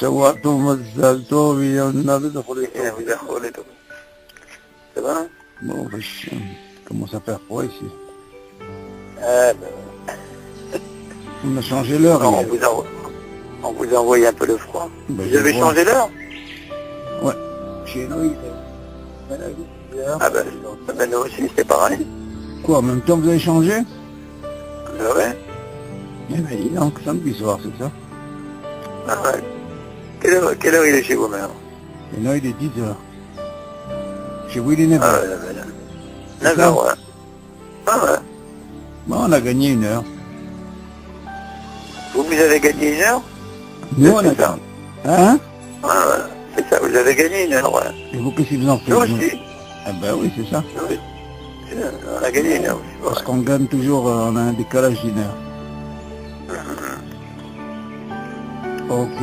שבוע טוב, מזל טוב, יונה וכולי. Ça va? Bon, commence à faire froid ici. On a changé l'heure. On vous a envoyé un peu le froid. Ben, vous avez changé l'heure? Ouais. Chez nous, il est... Ah ben nous aussi, c'est pareil. Quoi, en même temps, vous avez changé? Ouais. Eh ben, il est en samedi soir, c'est ça? Ah ouais. Quelle heure il est chez vous maintenant? Et là, il est 10h. Chez vous, il est 9h. Ah ouais, 9h, ouais. Ah ouais. Bon, on a gagné 1 heure. Vous avez gagné 1 heure? Nous, on a gagné. Hein? Ah ouais, c'est ça, vous avez gagné 1 heure, ouais. Et vous, qu'est-ce que vous en faites? Nous aussi. Ah ben oui, c'est ça. Oui. On a gagné 1 heure aussi. Parce qu'on gagne toujours, on a un décalage d'1 heure. Ok,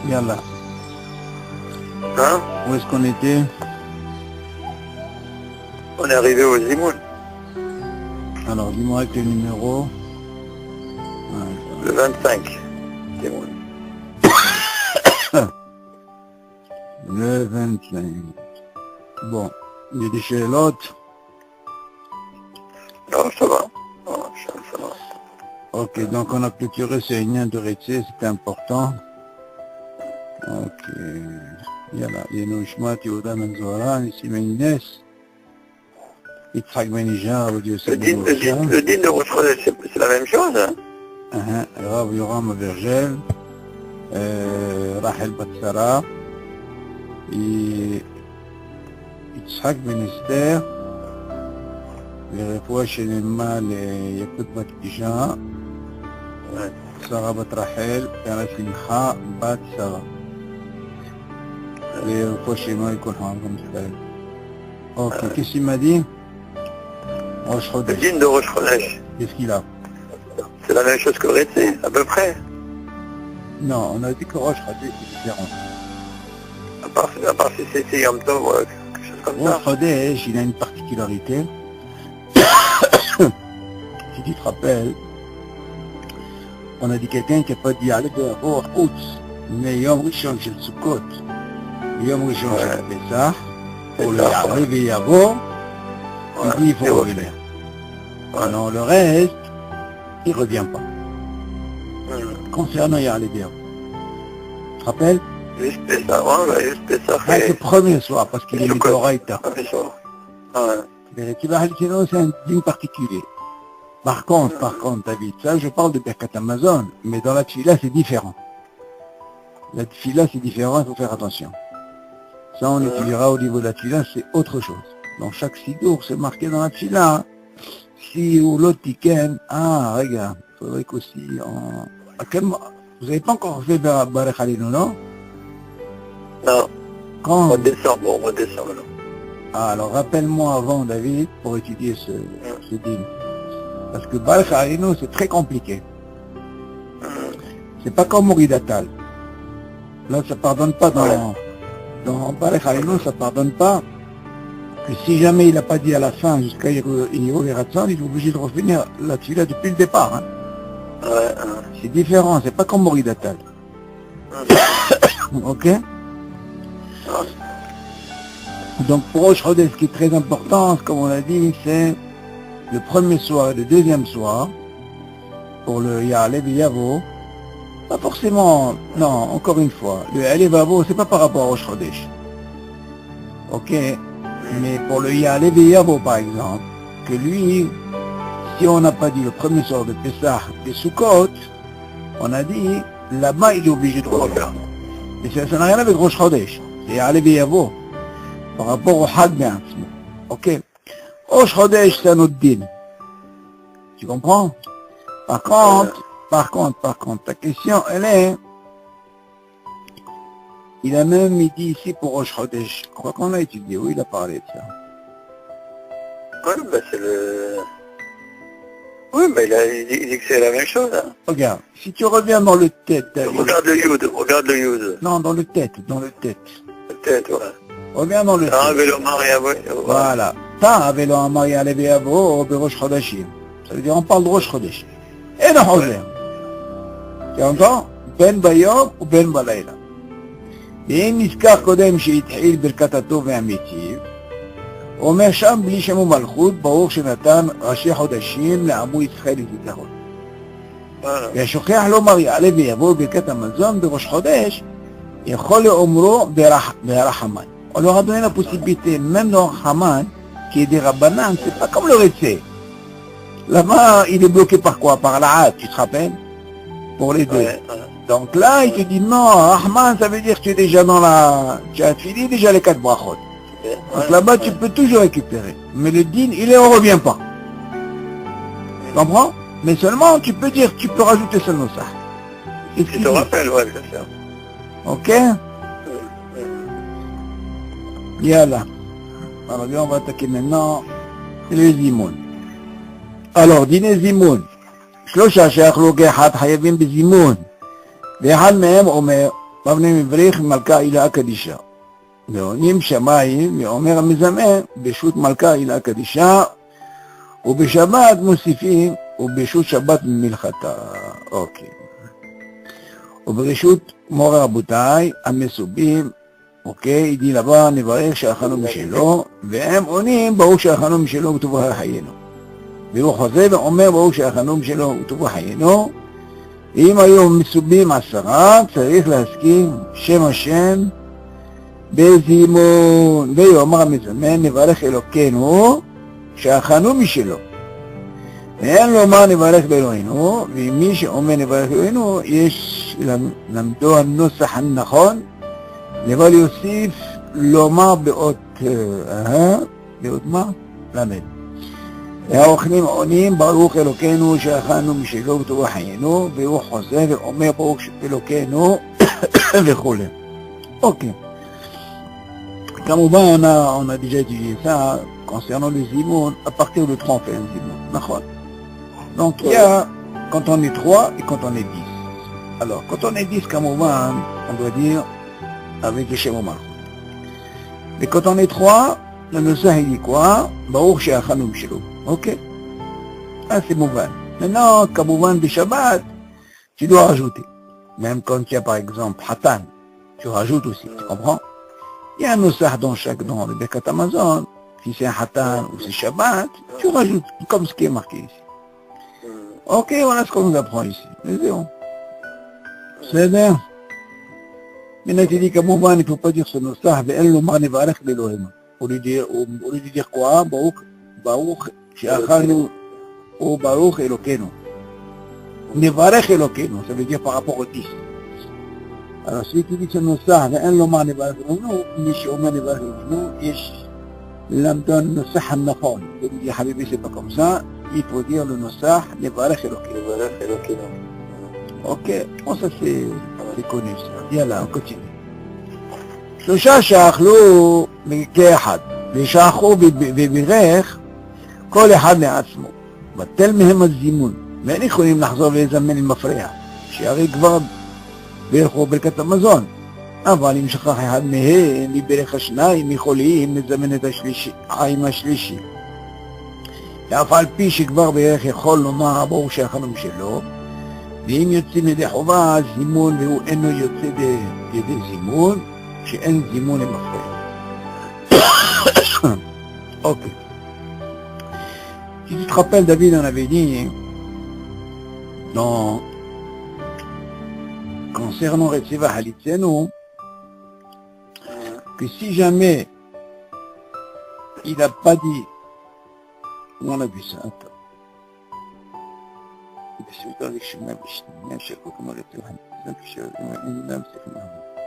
yallah. Hein? Où est-ce qu'on était? On est arrivé au Zimoun, Alors, dis-moi avec le numéro. le 25. Zimoun. Le 25. Bon, il y a des chez l'autre. Non, ça va. Non, ça va. Ok, donc on a clôturé ce réunion de Rétché, c'était important. Ok. Yallah, Yenou Ishmat, Yehuda Menzora, Nissim Inès. Yitzhak Benija, Dieu Le dîne de Roche-Rodez, c'est la même chose, hein? Rav Yoram Vergel, Rachel Batsara, Yitzhak Ben Esther, לרפואה שלמה ליקוד בת אישה, שרה בת רחל, לשמחה בת שרה. לרפואה שלמה לכל חיים גם ישראל. אוקיי, qu'est-ce qu'il m'a dit? Rosh Le Chodesh. dîne de Roche-Rodez, Qu'est-ce qu'il a? c'est la même chose que Rétché, à peu près. Non, on a dit que Rosh Chodesh est différent. À part si c'est Yom Tov, quelque chose comme ça. Rosh Chodesh, il a une particularité. Si tu te rappelles, on a dit quelqu'un qui n'a pas dit aller de Rosh Chodesh, mais Yom Rishon shel Sukkot, Yom Rishon shel Pesach, pour le Ya'aleh ve'yavo, il dit il faut revenir. Non, le reste, il ne revient pas. Concernant Ya'aleh ve'yavo. Tu te rappelles? Juste Pesach, ouais, juste Pesach. C'est le premier soir, parce qu'il est Midoraïta. Ouais. C'est un dîme particulier. Par contre, David, ça je parle de Birkat Amazon, mais dans la Tfila c'est différent. La Tfila c'est différent, il faut faire attention. Ça on étudiera au niveau de la Tfila, c'est autre chose. Dans chaque sidour, c'est marqué dans la Tfila. Si ou l'autre tiken, regarde, il faudrait qu'aussi vous n'avez pas encore fait Barech Alinu, non? Non. Quand? Au mois de décembre, non. Alors rappelle-moi avant, David, pour étudier ce dîme. Parce que Barech Alinu, c'est très compliqué. C'est pas comme Moridatal. Là, ça pardonne pas dans Barech Alinu, ça pardonne pas que si jamais il n'a pas dit à la fin, jusqu'à Yiro Veratsan, il est obligé de revenir là-dessus, là, depuis le départ. Hein. C'est différent, c'est pas comme Moridatal. Ok? Donc pour Rosh Chodesh, ce qui est très important, comme on l'a dit, c'est le premier soir et le deuxième soir, pour le Ya'aleh ve'yavo, pas forcément, non, encore une fois, le Ya'aleh ve'yavo, c'est pas par rapport à Rosh Chodesh. Ok? Mais pour le Ya'aleh ve'yavo, par exemple, que lui, si on n'a pas dit le premier soir de Pessah et Sukkot, on a dit, là-bas, il est obligé de revenir. Et ça n'a rien avec Rosh Chodesh, c'est Ya'aleh ve'yavo. Par rapport au Hag Be'atzmo. Ok? Rosh Chodesh, c'est un autre dîme. Tu comprends? Par contre, ta question, elle est... Il a même dit ici pour Rosh Chodesh. Je crois qu'on a étudié. Oui, il a parlé de ça. Oui, ben c'est le... Oui, mais il dit que c'est la même chose. Hein. Regarde, si tu reviens dans le tête... Regarde le Yud. Non, dans le tête. Le tête, ouais. Reviens dans le tête. Ah, vélo mariage, Voilà. Pas vélo mariage, Ya'aleh ve'yavo, ou Rosh Chodeshim. Ça veut dire, on parle de Rosh Chodesh. Et non, tu entends? Ben bayom ou ben balayla. ואם נזכר קודם שהתחיל ברכת הטוב והמיטיב, אומר שם בלי שם ומלכות, ברוך שנתן ראשי חודשים לעמו ישראל לזיכרון. והשוכח לומר יעלה ויבוא ברכת המזון בראש חודש, יכול לאומרו ברחמן. On leur a donné la possibilité, même dans Haman, qui est des Rabbanan, c'est pas comme le Récé. Là-bas, il est bloqué par quoi? Par la hâte, tu te rappelles? Pour les deux. Ouais. Donc là, il te dit non, Rahman, ça veut dire que tu es déjà dans la... Tu as fini déjà les 4 brachot. Donc là-bas, tu peux toujours récupérer. Mais le din, il ne revient pas. Tu comprends? Mais seulement, tu peux dire, tu peux rajouter seulement ça. Je te rappelle, ouais, bien sûr. Ok? Yalla. Alors, on va attaquer maintenant les zimoun. Alors, dîner zimoun. שלושה שאכלו כאחד חייבים בזימון. ואחד מהם אומר, מבנה מבריך מלכה עילה קדישה. ועונים שמיים, ואומר המזמן, בשו"ת מלכה עילה קדישה, ובשבת מוסיפים, ובשו"ת שבת מלכתה. אוקיי. וברשות מורה רבותיי, המסובים, אוקיי, עדי לבא נברך שאכלנו משלו, והם עונים, ברוך שאכלנו משלו וטובה חיינו. והוא חוזר ואומר ברוך שאכלנו משלו וטובה חיינו, ואם היו מסובים 10, צריך להזכיר שם השם בזימון. ויאמר המזמן, נברך אלוקינו שאכלנו משלו. ואין לומר נברך באלוהינו, ומי שאומר נברך אלוהינו, יש למדו הנוסח הנכון, אבל יוסיף לומר באות מה? למד. והאוכלים עונים ברוך אלוקינו שאכלנו משלו וטובה חיינו, והוא חוזר ואומר ברוך אלוקינו וכו'. Ok. Kamaubon, on a déjà étudié ça concernant le zimoun, à partir de 3 on fait un zimoun. Donc il y a quand on est 3 et quand on est 10. Alors quand on est 10, Kamaubon, on doit dire avec les Shem Malchut. Mais quand on est 3, le Nusach il dit quoi? Baruch she'achanu b'shelo. Ok? Ah c'est mouvan. Maintenant, Kamaubon de Shabbat, tu dois rajouter. Même quand il y a par exemple Hatan, tu rajoutes aussi, tu comprends? Il y a un Nusach dans le Birkat Hamazon, si c'est un Hatan ou c'est Shabbat, tu rajoutes, comme ce qui est marqué ici. Ok, voilà ce qu'on nous apprend ici. C'est bien. Maintenant, tu dis qu'à Mouvan, il ne faut pas dire ce Nusach, mais elle, l'Omar, Nevarech, l'Elohim. Au lieu de dire quoi? Baruch, She'achanu, ou Baruch Elokenu. Nevarech Elokenu, ça veut dire par rapport au 10. Alors, si tu dis que c'est Nusach, ואין לומר נברך אלוהינו, מי שאומר נברך אלוהינו, יש למדון נוסח הנכון. יא חביבי, c'est pas comme ça, il faut dire le נוסח, נברך אלוהינו. Ok, bon ça c'est connu ça. Yalla, on continue. שלושה שאכלו כאחד, ושאכלו בברך, כל אחד לעצמו. בטל מהם הזימון, ואין יכולים לחזור ולזמן עם מפריע, שהרי כבר ברכו ברכת המזון, אבל אם שכח אחד מהם מברך השניים יכולים לזמן את עם השלישי. ואף על פי שכבר ברך יכול לומר ברוך שאכלנו משלו, ואם יוצאים ידי חובה זימון והוא אינו יוצא ידי זימון, שאין זימון למפריע. אוקיי. Si tu te rappelles, David en avait dit dans concernant Retsiva Halitzenu, que si jamais il n'a pas dit, on a vu ça, attends.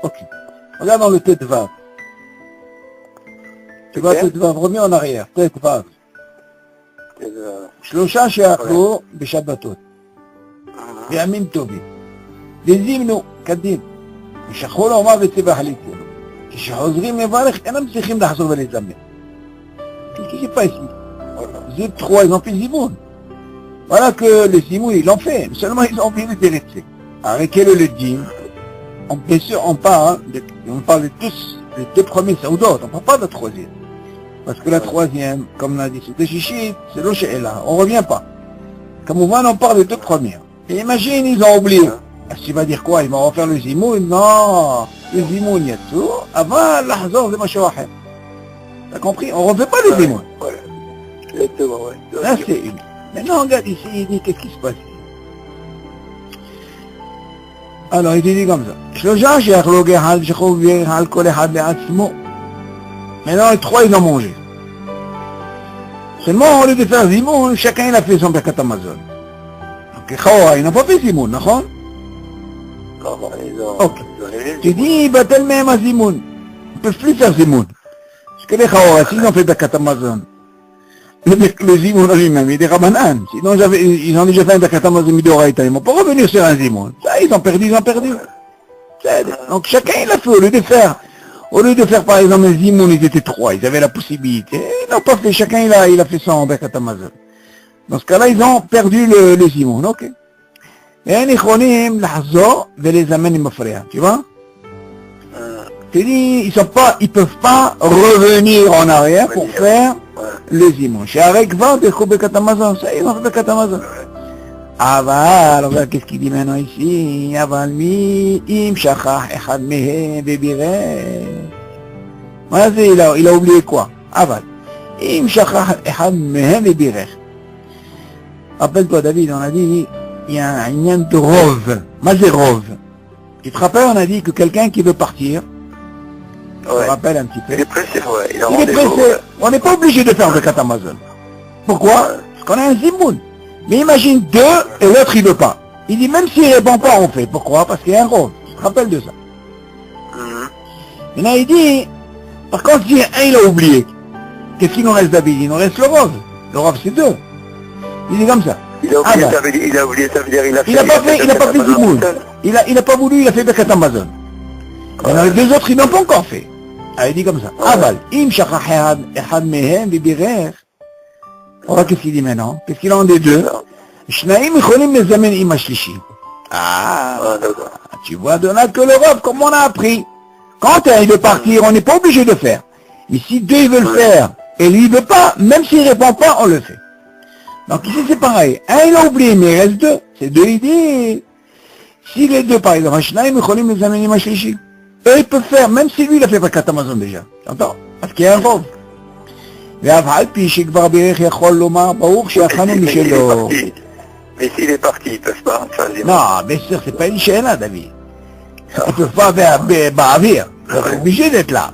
Ok, regarde dans le tête vav. Tu vois tête vav, reviens en arrière, tête vav. שלושה שאכלו בשבתות, בימים טובים. וזימנו כדין, ושכחו לומר וציווה חליצנו. כשחוזרים לברך, אינם צריכים לחזור ולזמן. Qu'est-ce qui se passe ici? Les 3, ils ont fait le zimoun. Voilà que le zimoun, ils l'ont fait. Seulement, ils ont oublié de délaisser. Avec quel est le din? Bien sûr, on parle de tous, les 2 premiers saoudotes, on ne parle pas de la 3e. Parce que la 3e, comme on a dit, c'est de Shishit, c'est l'Oshé là, on ne revient pas. Comme on voit, on parle des 2 premières. Et imagine, ils ont oublié. tu vas dire quoi? Ils vont refaire le zimoun? Non, le zimoun yatsou, avant l'ahzor de machawahem. T'as compris? On ne refait pas le zimoun. Voilà. Exactement, ouais. Là, c'est une. Maintenant, regarde ici, il dit qu'est-ce qui se passe? Alors, il te dit comme ça. Maintenant, les trois, ils ont mangé. Seulement, au lieu de faire zimoun, chacun il a fait son Birkat Hamazon. Donc, Khawara, ils n'ont pas fait zimoun, d'accord? Non, ils ont... Ok. Ils ont réglé. Tu dis, batel même à zimoun. Ils ne peuvent plus faire zimoun. Parce que les Khawara, s'ils ont fait Birkat Hamazon, le zimoun lui-même, il est Rabanan. Sinon, ils ont déjà fait un Birkat Hamazon midoraïta. Ils ne vont pas revenir sur un zimoun. Ça, ils ont perdu. Donc, chacun il a fait, au lieu de faire par exemple un zimoun, ils étaient trois, ils avaient la possibilité. Ils n'ont pas fait, chacun il a fait son Birkat Hamazon. Dans ce cas-là, ils ont perdu le zimoun, ok. Et ils יכולים לחזור ולזמן עם מפריע, tu vois? Tu dis, ils peuvent pas revenir en arrière pour faire le zimoun. שהרי כבר דרכו ברכת המזון, ça ils ont fait ברכת המזון. אבל, regarde qu'est-ce qu'il dit maintenant ici, אבל מי אם שכח אחד מהם ובירך? מה זה, il a oublié quoi? אבל, אם שכח אחד מהם ובירך. Rappelle-toi David, on a dit, il y a un lien de rove. Mais c'est rove. Tu te rappelles, on a dit que quelqu'un qui veut partir, je me rappelle un petit peu. Il est pressé, ouais. Il est pressé. On n'est pas obligé de faire le Birkat Hamazon. Pourquoi? Parce qu'on a un zimoun. Mais imagine deux et l'autre il veut pas. Il dit même s'il répond pas, on fait. Pourquoi? Parce qu'il y a un rove. Tu te rappelles de ça? Maintenant il dit, par contre si un il a oublié, qu'est-ce qu'il nous reste David? Il nous reste le rove. Le rove c'est deux. Il dit comme ça. Il a oublié, ça veut dire il a fait... Il a pas fait zimoun. Il a pas voulu, il a fait Birkat Hamazon. Les deux autres, ils n'ont pas encore fait. Alors, il dit comme ça. Aval, im shachach echad mehem v'birer. On voit qu'est-ce qu'il dit maintenant. Qu'est-ce qu'il en des deux? Shnaim yicholim lezamen im hashlishi. Ah, tu vois de là que le rove, comme on a appris. Quand il veut partir, on n'est pas obligé de faire. Mais si deux ils veulent faire, et lui il veut pas, même s'il répond pas, on le fait. Donc ici c'est pareil. Un il a oublié, mais il reste deux. C'est deux idées. Si les deux par exemple, eux ils peuvent faire, même si lui il a fait Birkat Hamazon déjà. T'entends? Parce qu'il y a un rove. Mais s'il est parti, ils peuvent pas faire zimoun. Non, bien sûr, c'est pas une chaîne là, David. Ils peuvent pas faire Ba'avir. Ils sont obligés d'être là.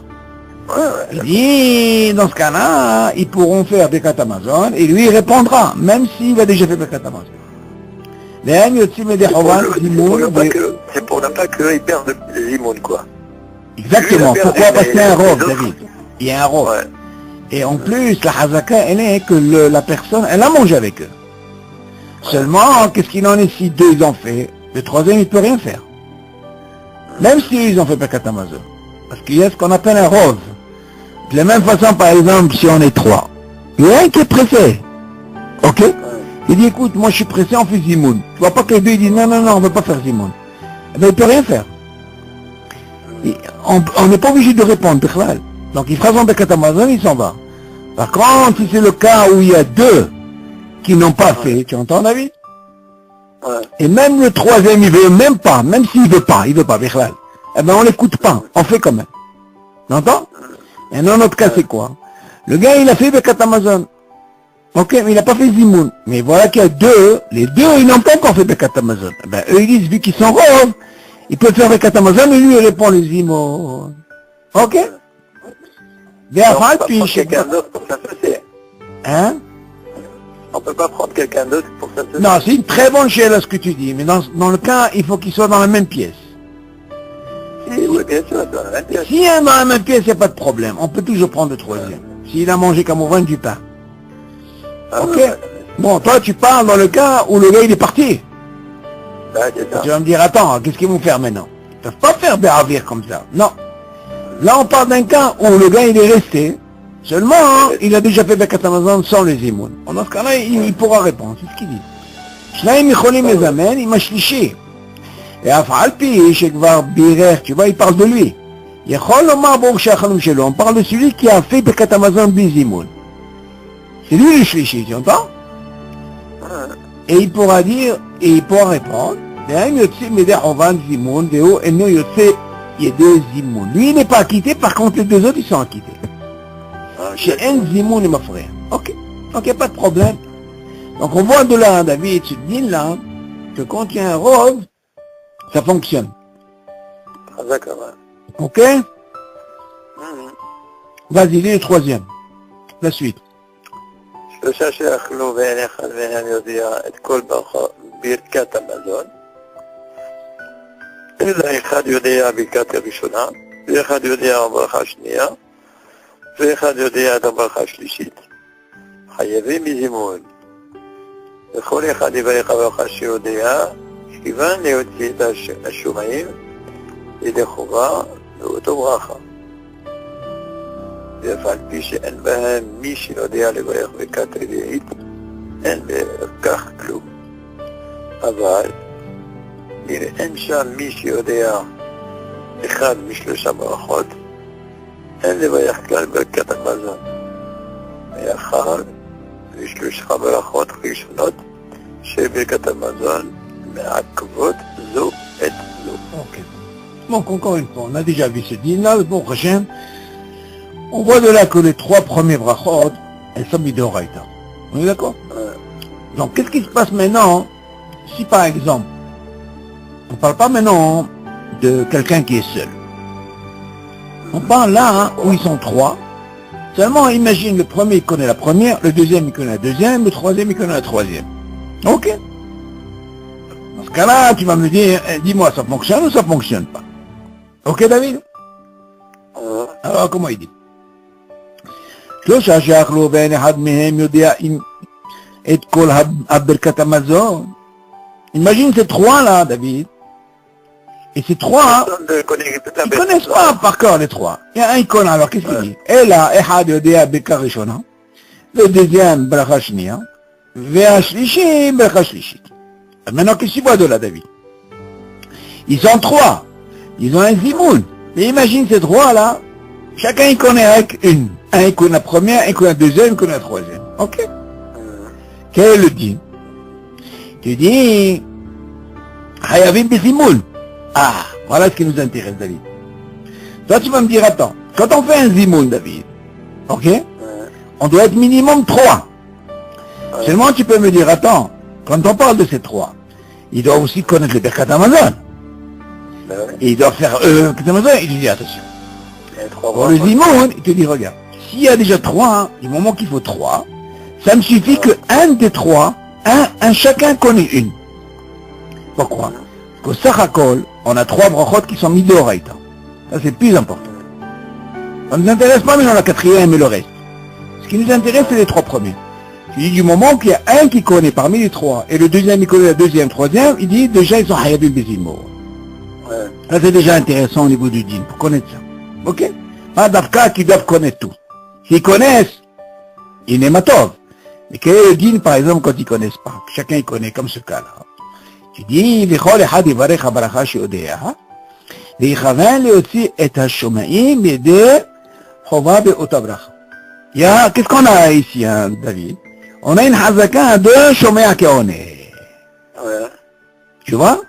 Il dit, dans ce cas-là, ils pourront faire Birkat Hamazon et lui il répondra, même s'il a déjà fait Birkat Hamazon. C'est pour ne pas qu'ils perdent le zimoun, quoi. Exactement. Pourquoi? Parce qu'il y a un rove, David. Il y a un rove. Ouais. Et en plus, la hazaka, elle est que la personne, elle a mangé avec eux. Seulement, qu'est-ce qu'il en est si deux ils ont fait? Le troisième, il peut rien faire. Même s'ils ont fait Birkat Hamazon. Parce qu'il y a ce qu'on appelle un rove. De la même façon, par exemple, si on est trois, il y a un qui est pressé. Ok? Il dit, écoute, moi je suis pressé, on fait zimoun. Tu vois pas que les deux ils disent, non, on ne veut pas faire zimoun. Eh bien, il peut rien faire. On n'est pas obligé de répondre, Bichlal. Donc il fera son Birkat Hamazon, il s'en va. Par contre, si c'est le cas où il y a deux qui n'ont pas fait, tu entends, David? Et même le troisième, il veut même pas, même s'il veut pas, Bichlal. Eh bien, on l'écoute pas, on fait quand même. T'entends? Et dans notre cas, c'est quoi? Le gars, il a fait Birkat Hamazon. Ok, mais il n'a pas fait zimoun. Mais voilà qu'il y a deux, les deux, ils n'ont pas encore fait Birkat Hamazon. Eh ben, eux, ils disent, vu qu'ils sont rove, ils peuvent faire Birkat Hamazon, et lui, il répond le zimoun. Ok? On peut pas prendre quelqu'un d'autre pour s'associer. Hein? On peut pas prendre quelqu'un d'autre pour s'associer. Non, c'est une très bonne chose ce que tu dis, mais dans le cas, il faut qu'ils soient dans la même pièce. Oui, bien sûr, dans la même pièce. S'il est dans la même pièce, il n'y a pas de problème. On peut toujours prendre le troisième. S'il a mangé comme au vin du pain. Ok? Bon, toi, tu parles dans le cas où le gars, il est parti. C'est ça. Tu vas me dire, attends, qu'est-ce qu'ils vont faire maintenant? Ils ne peuvent pas faire Ba'avir comme ça. Non. Là, on parle d'un cas où le gars, il est resté. Seulement, il a déjà fait Birkat Hamazon sans le zimoun. Dans ce cas-là, il pourra répondre. C'est ce qu'il dit. Shnaim yicholim lezamen im hashlishi. Et afal pi shekvar birer, tu vois, il parle de lui. Yechol lomar b'or she'achalum shelo. On parle de celui qui a fait Birkat Hamazon bli zimoun. C'est lui le shlishi, tu entends? Et il pourra dire, et il pourra répondre, והם יוצאים ידי חורבן זימון, והוא אינו יוצא ידי זימון. Lui, il n'est pas acquitté, par contre, les deux autres, ils sont acquittés. שאין זימון עם מפריע. Ok, donc il n'y a pas de problème. Donc on voit de là, David, ce din-là, que quand il y a un rov, ça fonctionne. D'accord. Ok? Vas-y, lis le troisième. La suite. שלושה שאכלו ואין אחד ואינם יודע את כל ברכת המזון, אלא אחד יודע ברכת הראשונה, ואחד יודע הברכה השנייה, ואחד יודע את הברכה השלישית. חייבים בזימון. וכל אחד יברך הברכה שיודע, כיוון להוציא את השומעים ידי חובה באותו ברכה. ואף על פי שאין בהם מי שיודע לברך ברכת רביעית, אין בכך כלום. אבל אם אין שם מי שיודע אחד משלושה ברכות, אין לברך כלל ברכת המזון. מאחר ושלושה ברכות ראשונות של ברכת המזון מעכבות זו את זו. Ok. Donc encore une fois, on a déjà vu ce din-là, le bon prochain. On voit de là que les trois premiers brachot, elles sont midoraita. On est d'accord? Donc qu'est-ce qui se passe maintenant si par exemple, on ne parle pas maintenant de quelqu'un qui est seul. On parle là où ils sont trois. Seulement imagine le premier il connaît la première, le deuxième il connaît la deuxième, le troisième il connaît la troisième. Ok? Dans ce cas-là, tu vas me dire, dis-moi ça fonctionne ou ça fonctionne pas? Ok David? Alors comment il dit? שלושה שאכלו ואין אחד מהם יודע את כל ברכת המזון. Imagine ces trois-là, David. Et ces trois, ils connaissent pas par cœur les trois. Il y a un qui connaît, alors qu'est-ce qu'il dit? אלא אחד יודע ברכה ראשונה, ודeuxième ברכה שנייה, והשלישי ברכה שלישית. Maintenant, qu'est-ce qu'il voit de là, David? Ils sont trois. Ils ont un zimoun. Mais imagine ces trois-là, chacun il connaît avec une. Un il connaît la première, un connaît la deuxième, un connaît la troisième. Ok? Quel est le din? Tu dis, Hayavim bizimoun. Ah, voilà ce qui nous intéresse, David. Toi, tu vas me dire, attends, quand on fait un zimoun, David, ok? On doit être minimum 3. Seulement, tu peux me dire, attends, quand on parle de ces 3, il doit aussi connaître le Birkat Hamazon. Et il doit faire Birkat Hamazon, il dit, attention. Pour le zimoun, il te dit, regarde, s'il y a déjà 3, du moment qu'il faut 3, ça me suffit que un des 3, chacun connaît une. Pourquoi? Parce qu'au Sachakol, on a 3 brachot qui sont mis de Horaïta. Ça c'est plus important. Ça ne nous intéresse pas maintenant la 4e et le reste. Ce qui nous intéresse, c'est les 3 premiers. Tu dis du moment qu'il y a un qui connaît parmi les 3, et le deuxième il connaît la deuxième, troisième, il dit déjà ils sont Hayabim Bezimo. Ça c'est déjà intéressant au niveau du din, pour connaître ça. Ok? Pas d'Afka qui doivent connaître tout. S'ils connaissent, ils n'est matov. Mais quel est le din, par exemple, quand ils connaissent pas? Chacun il connaît, comme ce cas-là. Tu dis, v'chol echad yivarech habaracha she'odea, v'yichaven leotzi et hashoma'im yedei chova be'ota bracha. Il y a, qu'est-ce qu'on a ici, hein, David? On a une hazaka de shomea ke'oneh. Tu vois?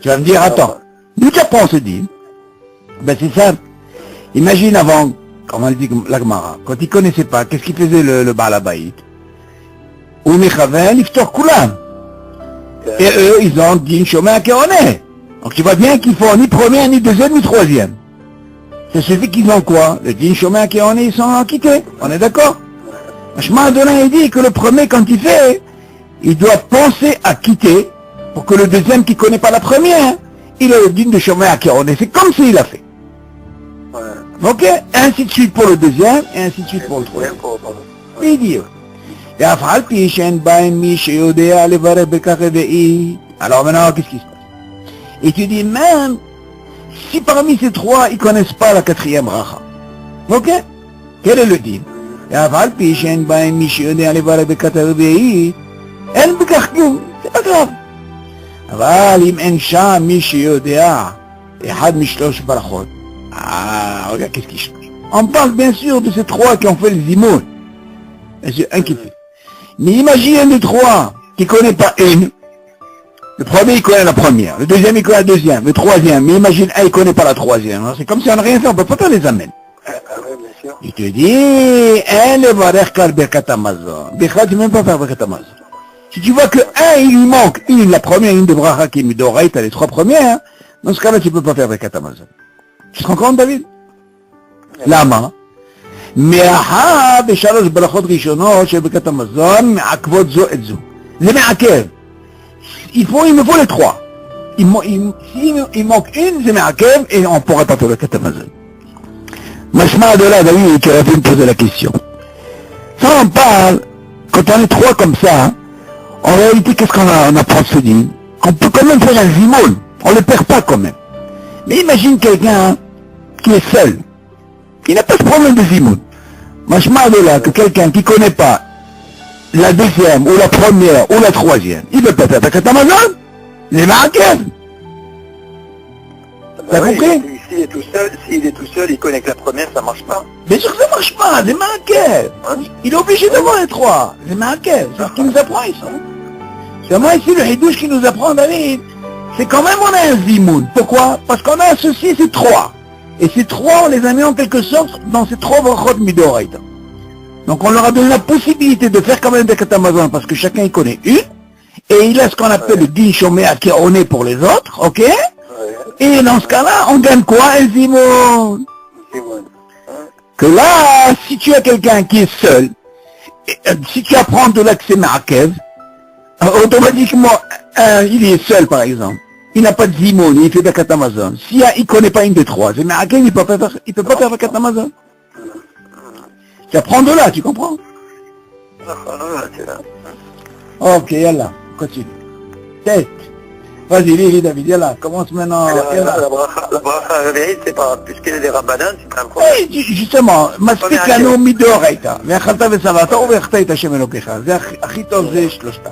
Tu vas me dire, attends, d'où tu apprends ce din? Ben c'est simple. Imagine avant, comme on dit la Gemara, quand ils connaissaient pas, qu'est-ce qu'il faisait le Baal Habayit? Ou Mechaven, Iftor Kulam. Et eux, ils ont din shomea ke'oneh. Donc tu vois bien qu'ils font ni premier, ni deuxième, ni troisième. Ça suffit qu'ils ont quoi? Le din shomea ke'oneh, ils sont acquittés. On est d'accord? Shema Adonai dit que le premier, quand il fait, il doit penser à quitter pour que le deuxième qui connaît pas la première, il a le din de shomea ke'oneh. C'est comme s'il a fait. Ok? Et ainsi de suite pour le deuxième, et ainsi de suite pour le troisième. Il dit, alors maintenant, qu'est-ce qui se passe? Et tu dis, même si parmi ces 3, ils connaissent pas la 4e bracha. Ok? Quel est le din? c'est pas grave. אבל אם אין שם מי שיודע אחד משלוש ברכות, regarde qu'est-ce qui change. On parle bien sûr de ces 3 qui ont fait le zimoun. Et c'est un qui fait. Mais imagine un des 3 qui connaît pas une. Le premier, il connaît la première. Le deuxième, il connaît la deuxième. Le troisième, mais imagine, il connaît pas la troisième. C'est comme si on n'a rien fait, on peut pas faire les amènes. Ah oui, bien sûr. Il te dit, le varech kal birkat hamazon. Birkat, tu ne peux même pas faire birkat hamazon. Si tu vois que il lui manque une, la première, une de bracha qui est midoraït, t'as les trois premières, dans ce cas-là, tu peux pas faire birkat hamazon. Tu te rends compte, David? למה? מאחר בשלוש ברכות ראשונות של ברכת המזון מעכבות זו את זו. זה מעכב. Il me faut les trois. S'il manque une, c'est מעכב et on pourra pas faire ברכת המזון. משמע de là, David, tu aurais pu me poser la question. Ça, on parle, quand on est trois comme ça, en réalité, qu'est-ce qu'on apprend de ce din? On peut quand même faire un zimoun. On ne le perd pas quand même. Mais imagine quelqu'un qui est seul. Il n'a pas de problème de zimoun. Machma de là que quelqu'un qui ne connaît pas la deuxième, ou la première, ou la troisième, il ne peut pas faire Birkat Hamazon. Les ma'akev. T'as compris? S'il est tout seul, il connaît que la première, ça marche pas. Bien sûr que ça ne marche pas, c'est ma'akev. Il est obligé d'avoir les trois. C'est ma'akev. C'est ce qu'il nous apprend ici. C'est moi ici le hidouche qui nous apprend, David. C'est quand même on a un zimoun. Pourquoi? Parce qu'on a associé ces trois. Et ces trois, on les a mis en quelque sorte dans ces trois brachot midoraïta. Donc on leur a donné la possibilité de faire quand même des Birkat Hamazon parce que chacun y connaît une. Et il a ce qu'on appelle le din shomea qui est pour les autres, ok? Et dans ce cas-là, on gagne quoi? Un zimoun. Que là, si tu as quelqu'un qui est seul, si tu apprends de l'accès ma'akev, automatiquement, il est seul par exemple. Il n'a pas de zimoun, il fait Birkat Hamazon. Si il ne connaît pas une des trois, c'est ma'akev, il ne peut pas faire Birkat Hamazon. Tu apprends de là, tu comprends? Ok, yallah, continue. Tête. Vas-y, lis, David, yallah, commence maintenant. La bracha réveillée, c'est pas, puisqu'elle est des rabbanan, c'est pas un problème. Oui, justement, מספיק לנו מדאורייתא, ואכלת ושבעת וברכת את השם אלוקיך. זה הכי טוב, זה שלושתם.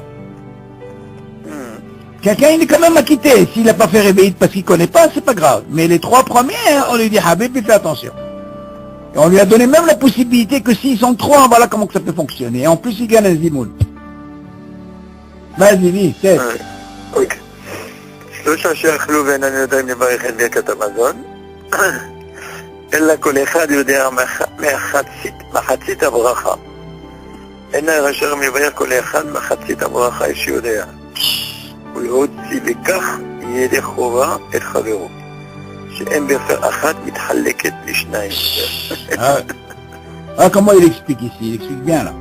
Quelqu'un, il est quand même acquitté. S'il n'a pas fait réveiller parce qu'il ne connaît pas, c'est pas grave. Mais les trois premières, on lui dit, Habib, fais attention. Et on lui a donné même la possibilité que s'ils sont trois, voilà comment que ça peut fonctionner. Et en plus, il gagne un zimoun. Vas-y, lis, tête. Oui. שלושה שאכלו ואינם יודעים לברך את ברכת המזון, אלא כל אחד יודע מחצית הברכה. אין אשר מברך כל אחד מחצית הברכה, יש שיודע. ולהוציא בכך ידי חובה את חברו. שאין ברכה אחת מתחלקת לשניים. comment il explique ici, il explique bien là.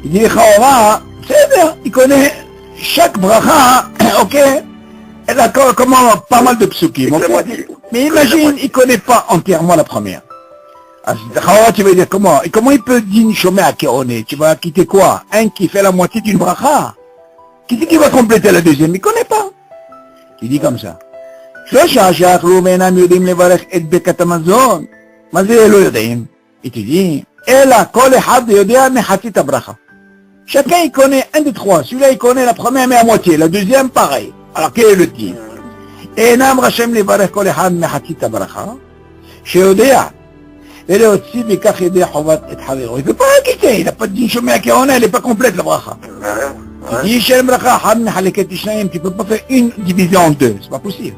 Il dit, Chahora, c'est bien, il connaît chaque bracha, ok, elle a comment pas mal de psukim, okay? Mais imagine, il ne connaît pas entièrement la première. Chahora, tu veux dire comment? Et comment il peut dire Shomé à Kéroné? Tu vas quitter quoi? Un qui fait la moitié d'une bracha? Qui c'est qui va compléter la deuxième? Il ne connaît pas. Il dit comme ça. שלושה שאכלו ואינם יודעים לברך את ברכת המזון. מה זה לא יודעים? Il te dit, אלא כל אחד יודע מחצית הברכה. Chacun il connaît un des trois. Celui-là il connaît la première mais à moitié. La deuxième pareil. Alors quel est le tir? אינם רשאים לברך כל אחד מחצית הברכה. שיודע. ולהוציא בכך ידי חובת את חברו. Il ne peut pas quitter. Il n'a pas de din shomea kéona. Elle n'est pas complète la bracha. Il dit, Shem bracha, had mechaleket ishnaim. Tu ne peux pas faire une division en deux. C'est pas possible.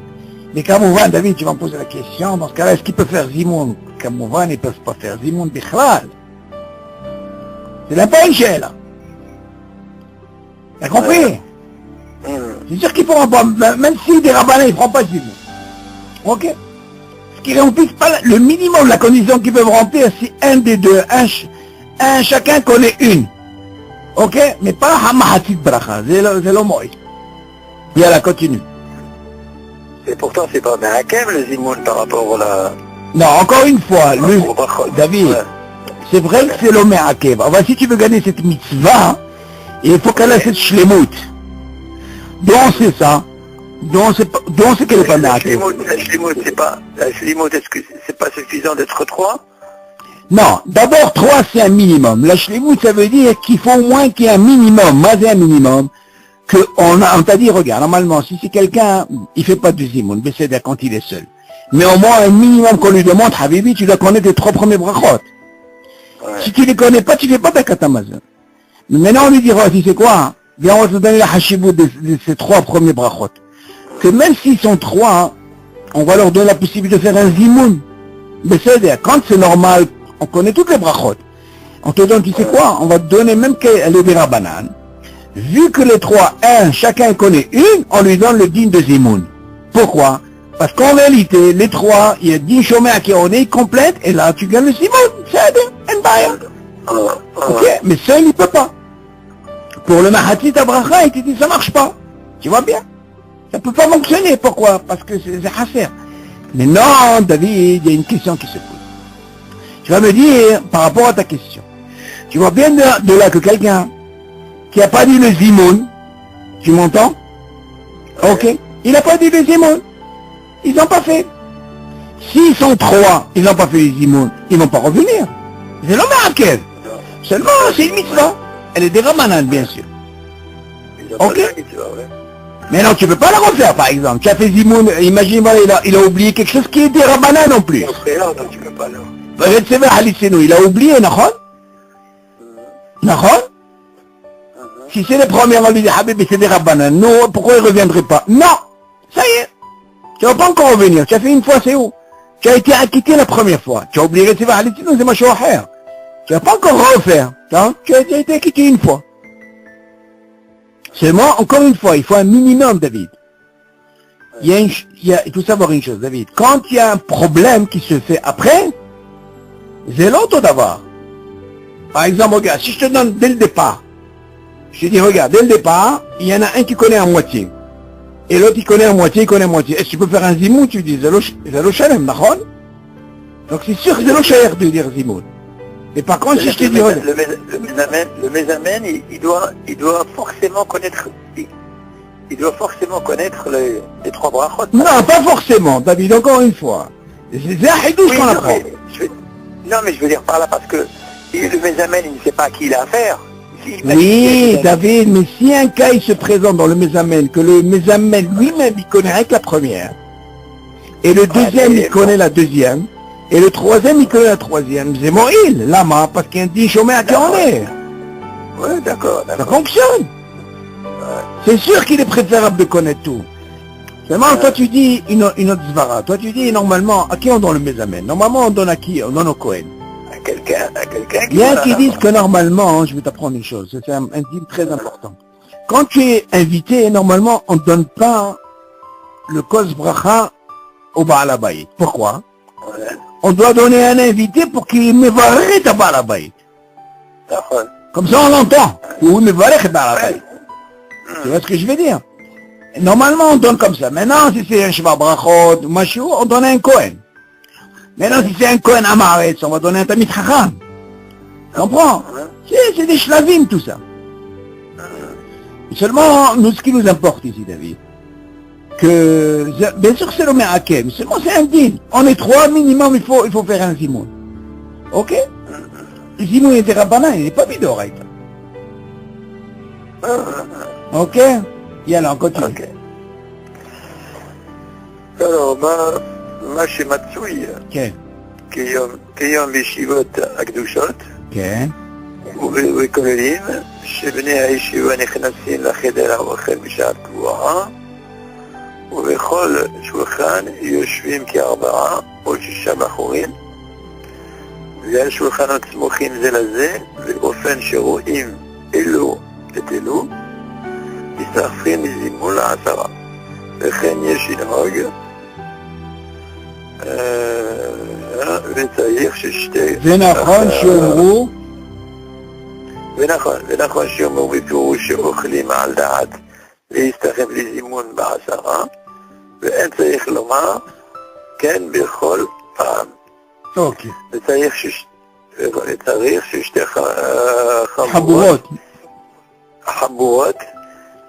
Mais Kamouvan, David, tu vas me poser la question, dans ce cas-là, est-ce qu'ils peuvent faire Zimoun? Kamouvan, ils ne peuvent pas faire Zimoun Bichlal. C'est l'impoché, là. T'as compris? C'est sûr qu'ils ne feront pas, même si des rabbinats, ils ne feront pas Zimoun. Ok? Ce qui ne remplissent pas le minimum, la condition qu'ils peuvent remplir, c'est un des deux. Chacun connaît une. Ok? Mais pas Hamahatit Bracha. C'est le mot. Bien, continue. Et pourtant, c'est pas Ma'akev le zimoun par rapport à la... Non, encore une fois, David, c'est vrai que c'est le Ma'akev. Alors, si tu veux gagner cette mitzvah, il faut qu'elle ait cette shlemut. Donc c'est ça. Donc c'est qu'elle n'est pas Ma'akev. La shlemut, est-ce que c'est pas suffisant d'être trois? Non, d'abord 3 c'est un minimum. La shlemut, ça veut dire qu'il faut au moins qu'il y ait un minimum. Moi, c'est un minimum. On t'a dit, regarde, normalement, si c'est quelqu'un, il fait pas de zimoun, mais c'est quand il est seul. Mais au moins, un minimum qu'on lui demande, Habibi, tu dois connaître les 3 premiers brachot. Si tu les connais pas, tu fais pas Birkat Hamazon. Mais maintenant, on lui dira, si c'est quoi? Bien, on va te donner la hashibut de ces 3 premiers brachot. Que même s'ils sont 3, on va leur donner la possibilité de faire un zimoun. Mais c'est-à-dire, quand c'est normal, on connaît toutes les brachot. On te donne, tu sais quoi, on va te donner même le Bira Banane. Vu que les 3, chacun connaît une, on lui donne le din de zimoun. Pourquoi? Parce qu'en réalité, les 3, il y a 10 chômeurs qui en est complète, et là, tu gagnes le zimoun. C'est-à-dire, ok, mais seul, il peut pas. Pour le Mahatit Abracha, il te dit, ça marche pas. Tu vois bien? Ça peut pas fonctionner. Pourquoi? Parce que c'est hasser. Mais non, David, il y a une question qui se pose. Tu vas me dire, par rapport à ta question, tu vois bien de là que quelqu'un qui n'a pas dit le zimoun, tu m'entends? Ok. Il n'a pas dit le zimoun. Ils n'ont pas fait. S'ils sont 3, ils n'ont pas fait le zimoun, ils vont pas revenir. C'est l'homme à quel? Seulement, c'est une mitzvah. Elle est des Ramanan, bien sûr. Ok. Mais non, tu peux pas la refaire, par exemple. Tu as fait zimoun, imagine, voilà, il a oublié quelque chose qui est des Ramanan non plus. Tu peux pas, non. Il a oublié, Nahon? Nahon? Si c'est les premiers, on lui dit, Habib, c'est des Rabbanan. Non, pourquoi il ne reviendrait pas? Non! Ça y est! Tu ne vas pas encore revenir. Tu as fait une fois, c'est où? Tu as été acquitté la première fois. Tu as oublié de faire Halitino, c'est Machoaher. Tu ne vas pas encore refaire. Tu as été acquitté une fois. Seulement, encore une fois, il faut un minimum, David. Il faut savoir une chose, David. Quand il y a un problème qui se fait après, c'est l'autre d'avoir. Par exemple, regarde, si je te donne dès le départ, je te dis, regarde, dès le départ, il y en a un qui connaît à moitié. Et l'autre, il connaît à moitié, il connaît à moitié. Est-ce que tu peux faire un zimoun? Tu dis, Zelo Shalem, d'accord? Donc c'est sûr que Zelo Shalem de dire zimoun. Mais par contre, si je te dis, le mésamen, il doit forcément connaître, il doit forcément connaître les 3 brachot. Non, pas forcément, David, encore une fois. C'est un hidouche qu'on apprend. Non, mais je veux dire par là, parce que le mésamen, il ne sait pas à qui il a affaire. Oui, David, mais si un cas il se présente dans le mésamen, que le mésamen lui-même il connaît avec la première, et le deuxième il connaît la deuxième, et le troisième il connaît la troisième, c'est Moïl, lama, parce qu'il y a un dit chômé à qui on est. Oui, d'accord. Ça fonctionne. C'est sûr qu'il est préférable de connaître tout. Seulement, toi tu dis une autre zvara, toi tu dis normalement, à qui on donne le mésamen? Normalement on donne à qui? On donne au Kohen. À quelqu'un Il y en a qui disent que normalement, je vais t'apprendre une chose, c'est un dîme très important. Quand tu es invité, normalement, on ne donne pas le kos bracha au Baal Habayit. Pourquoi? On doit donner un invité pour qu'il mevarech à Baal Habayit. Comme ça, on l'entend. Ou mevarech à Baal Habayit. Tu vois ce que je veux dire? Normalement, on donne comme ça. Maintenant, si c'est un Sheva Brachot, on donne un Kohen. Maintenant, si c'est un Kohen Amaretz, on va donner un Tamid Chacham. Tu comprends? C'est des shlavim, tout ça. Seulement, nous, ce qui nous importe ici, David, que, bien sûr, c'est le Me'akem, seulement c'est un din. On est 3 minimum, il faut faire un zimoun. Ok? Le zimoun est des Rabbanan, il n'est pas bidoraïta. Ok? Yalla, on continue. Ok. Alors, מה שמצוי כיום בישיבות הקדושות וכוללים שבני הישיבה נכנסים לחדר האוכל בשעה קבועה ובכל שולחן יושבים כ4 או 6 בחורים ועל שולחנות סמוכים זה לזה באופן שרואים אלו את אלו מצטרפים מזימון ל10 וכן יש לנהוג וצריך ששתי... ונכון שיאמרו בפירוש שאוכלים על דעת להסתכם לזימון ב10 ואין צריך לומר כן בכל פעם. וצריך ששתי חבורות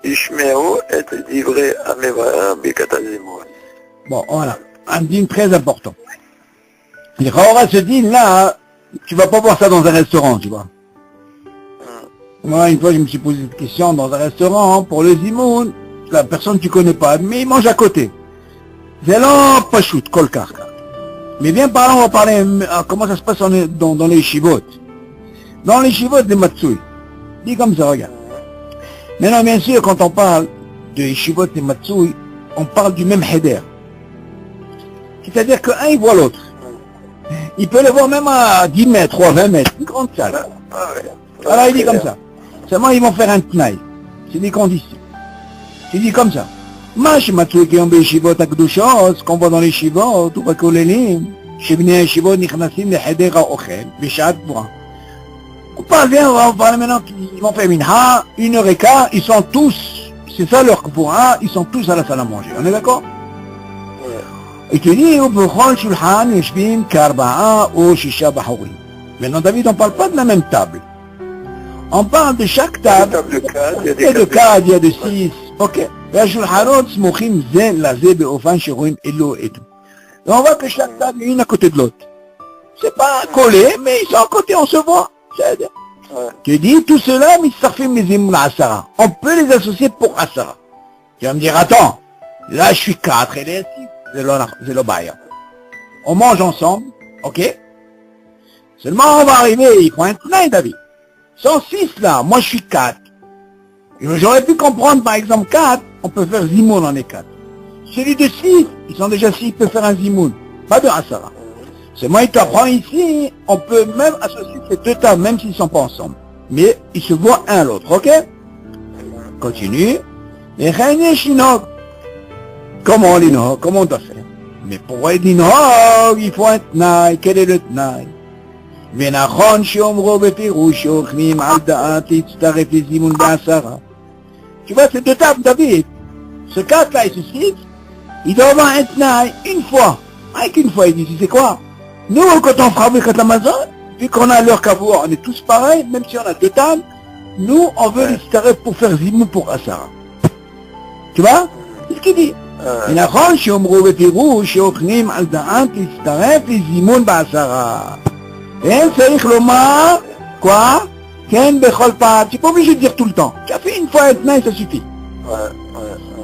ישמעו את דברי המברר ברכת הזימון. Bon, voilà. Un dîme très important. Les Chaora, ce dîme-là, tu vas pas voir ça dans un restaurant, tu vois. Moi, une fois, je me suis posé cette question dans un restaurant, pour le zimoun, la personne que tu connais pas, mais il mange à côté. C'est là, pas shoot, kolkar. Mais bien par là, on va parler comment ça se passe dans les shivot. Dans les shivot des matsui. Dis comme ça, regarde. Maintenant, bien sûr, quand on parle de Yeshivot et Matsui, on parle du même Heder. C'est-à-dire qu'un, il voit l'autre. Il peut le voir même à 10 mètres ou à 20 mètres, une grande salle. Alors il dit comme ça. Seulement, ils vont faire un tnaï. C'est des conditions. Il dit comme ça. Mash Matsui qui ont des Yeshivot Akdushos, qu'on voit dans les Yeshivot, ou Bakolelim, Shebnei Yeshivot Nichnasim le Heder HaOchel, Beshat Bois. On parle bien, on va parler maintenant qu'ils vont faire minha, 1h15, ils sont tous, c'est ça leur coupura, ils sont tous à la salle à manger. On est d'accord? Et tu dis, maintenant David, on ne parle pas de la même table. On parle de chaque table. Il y a de 4, il y a de 6. Ok. Et on voit que chaque table est une à côté de l'autre. C'est pas collé, mais ils sont à côté, on se voit. Tu dis, tout cela, on peut les associer pour Asara. Tu vas me dire, attends, là je suis 4 et les 6, c'est le bail. On mange ensemble, ok? Seulement on va arriver, il faut un tnaï, David. Ils sont 6 là, moi je suis 4. J'aurais pu comprendre par exemple 4, on peut faire Zimoun en est 4. Celui de 6, ils sont déjà 6, ils peuvent faire un Zimoun, pas de Asara. C'est moi, il t'apprend ici, on peut même associer ces deux tables, même s'ils ne sont pas ensemble. Mais ils se voient un à l'autre, ok? Continue. Et comment l'inog? Comment on doit faire? Mais pour l'inog, il faut un tnaï. Quel est le tnaï? Tu vois, ces deux tables, David, ce 4-là et ce 6, il doit avoir un tnaï une fois. Avec une fois, il dit, tu sais quoi? Nous, quand on fabrique à Amazon, vu qu'on a leur kavua, on est tous pareils, même si on a deux tables, nous, on veut les starer pour faire Zimou pour Asara. Tu vois? C'est ce qu'il dit. נכון שאומרו בפירוש שאוכלים על דעת להצטרף לזימון בעשרה. אין צריך לומר, quoi? כן, בכל פעם. Tu n'es pas obligé de dire tout le temps. Tu as fait une fois un tnaï, ça suffit.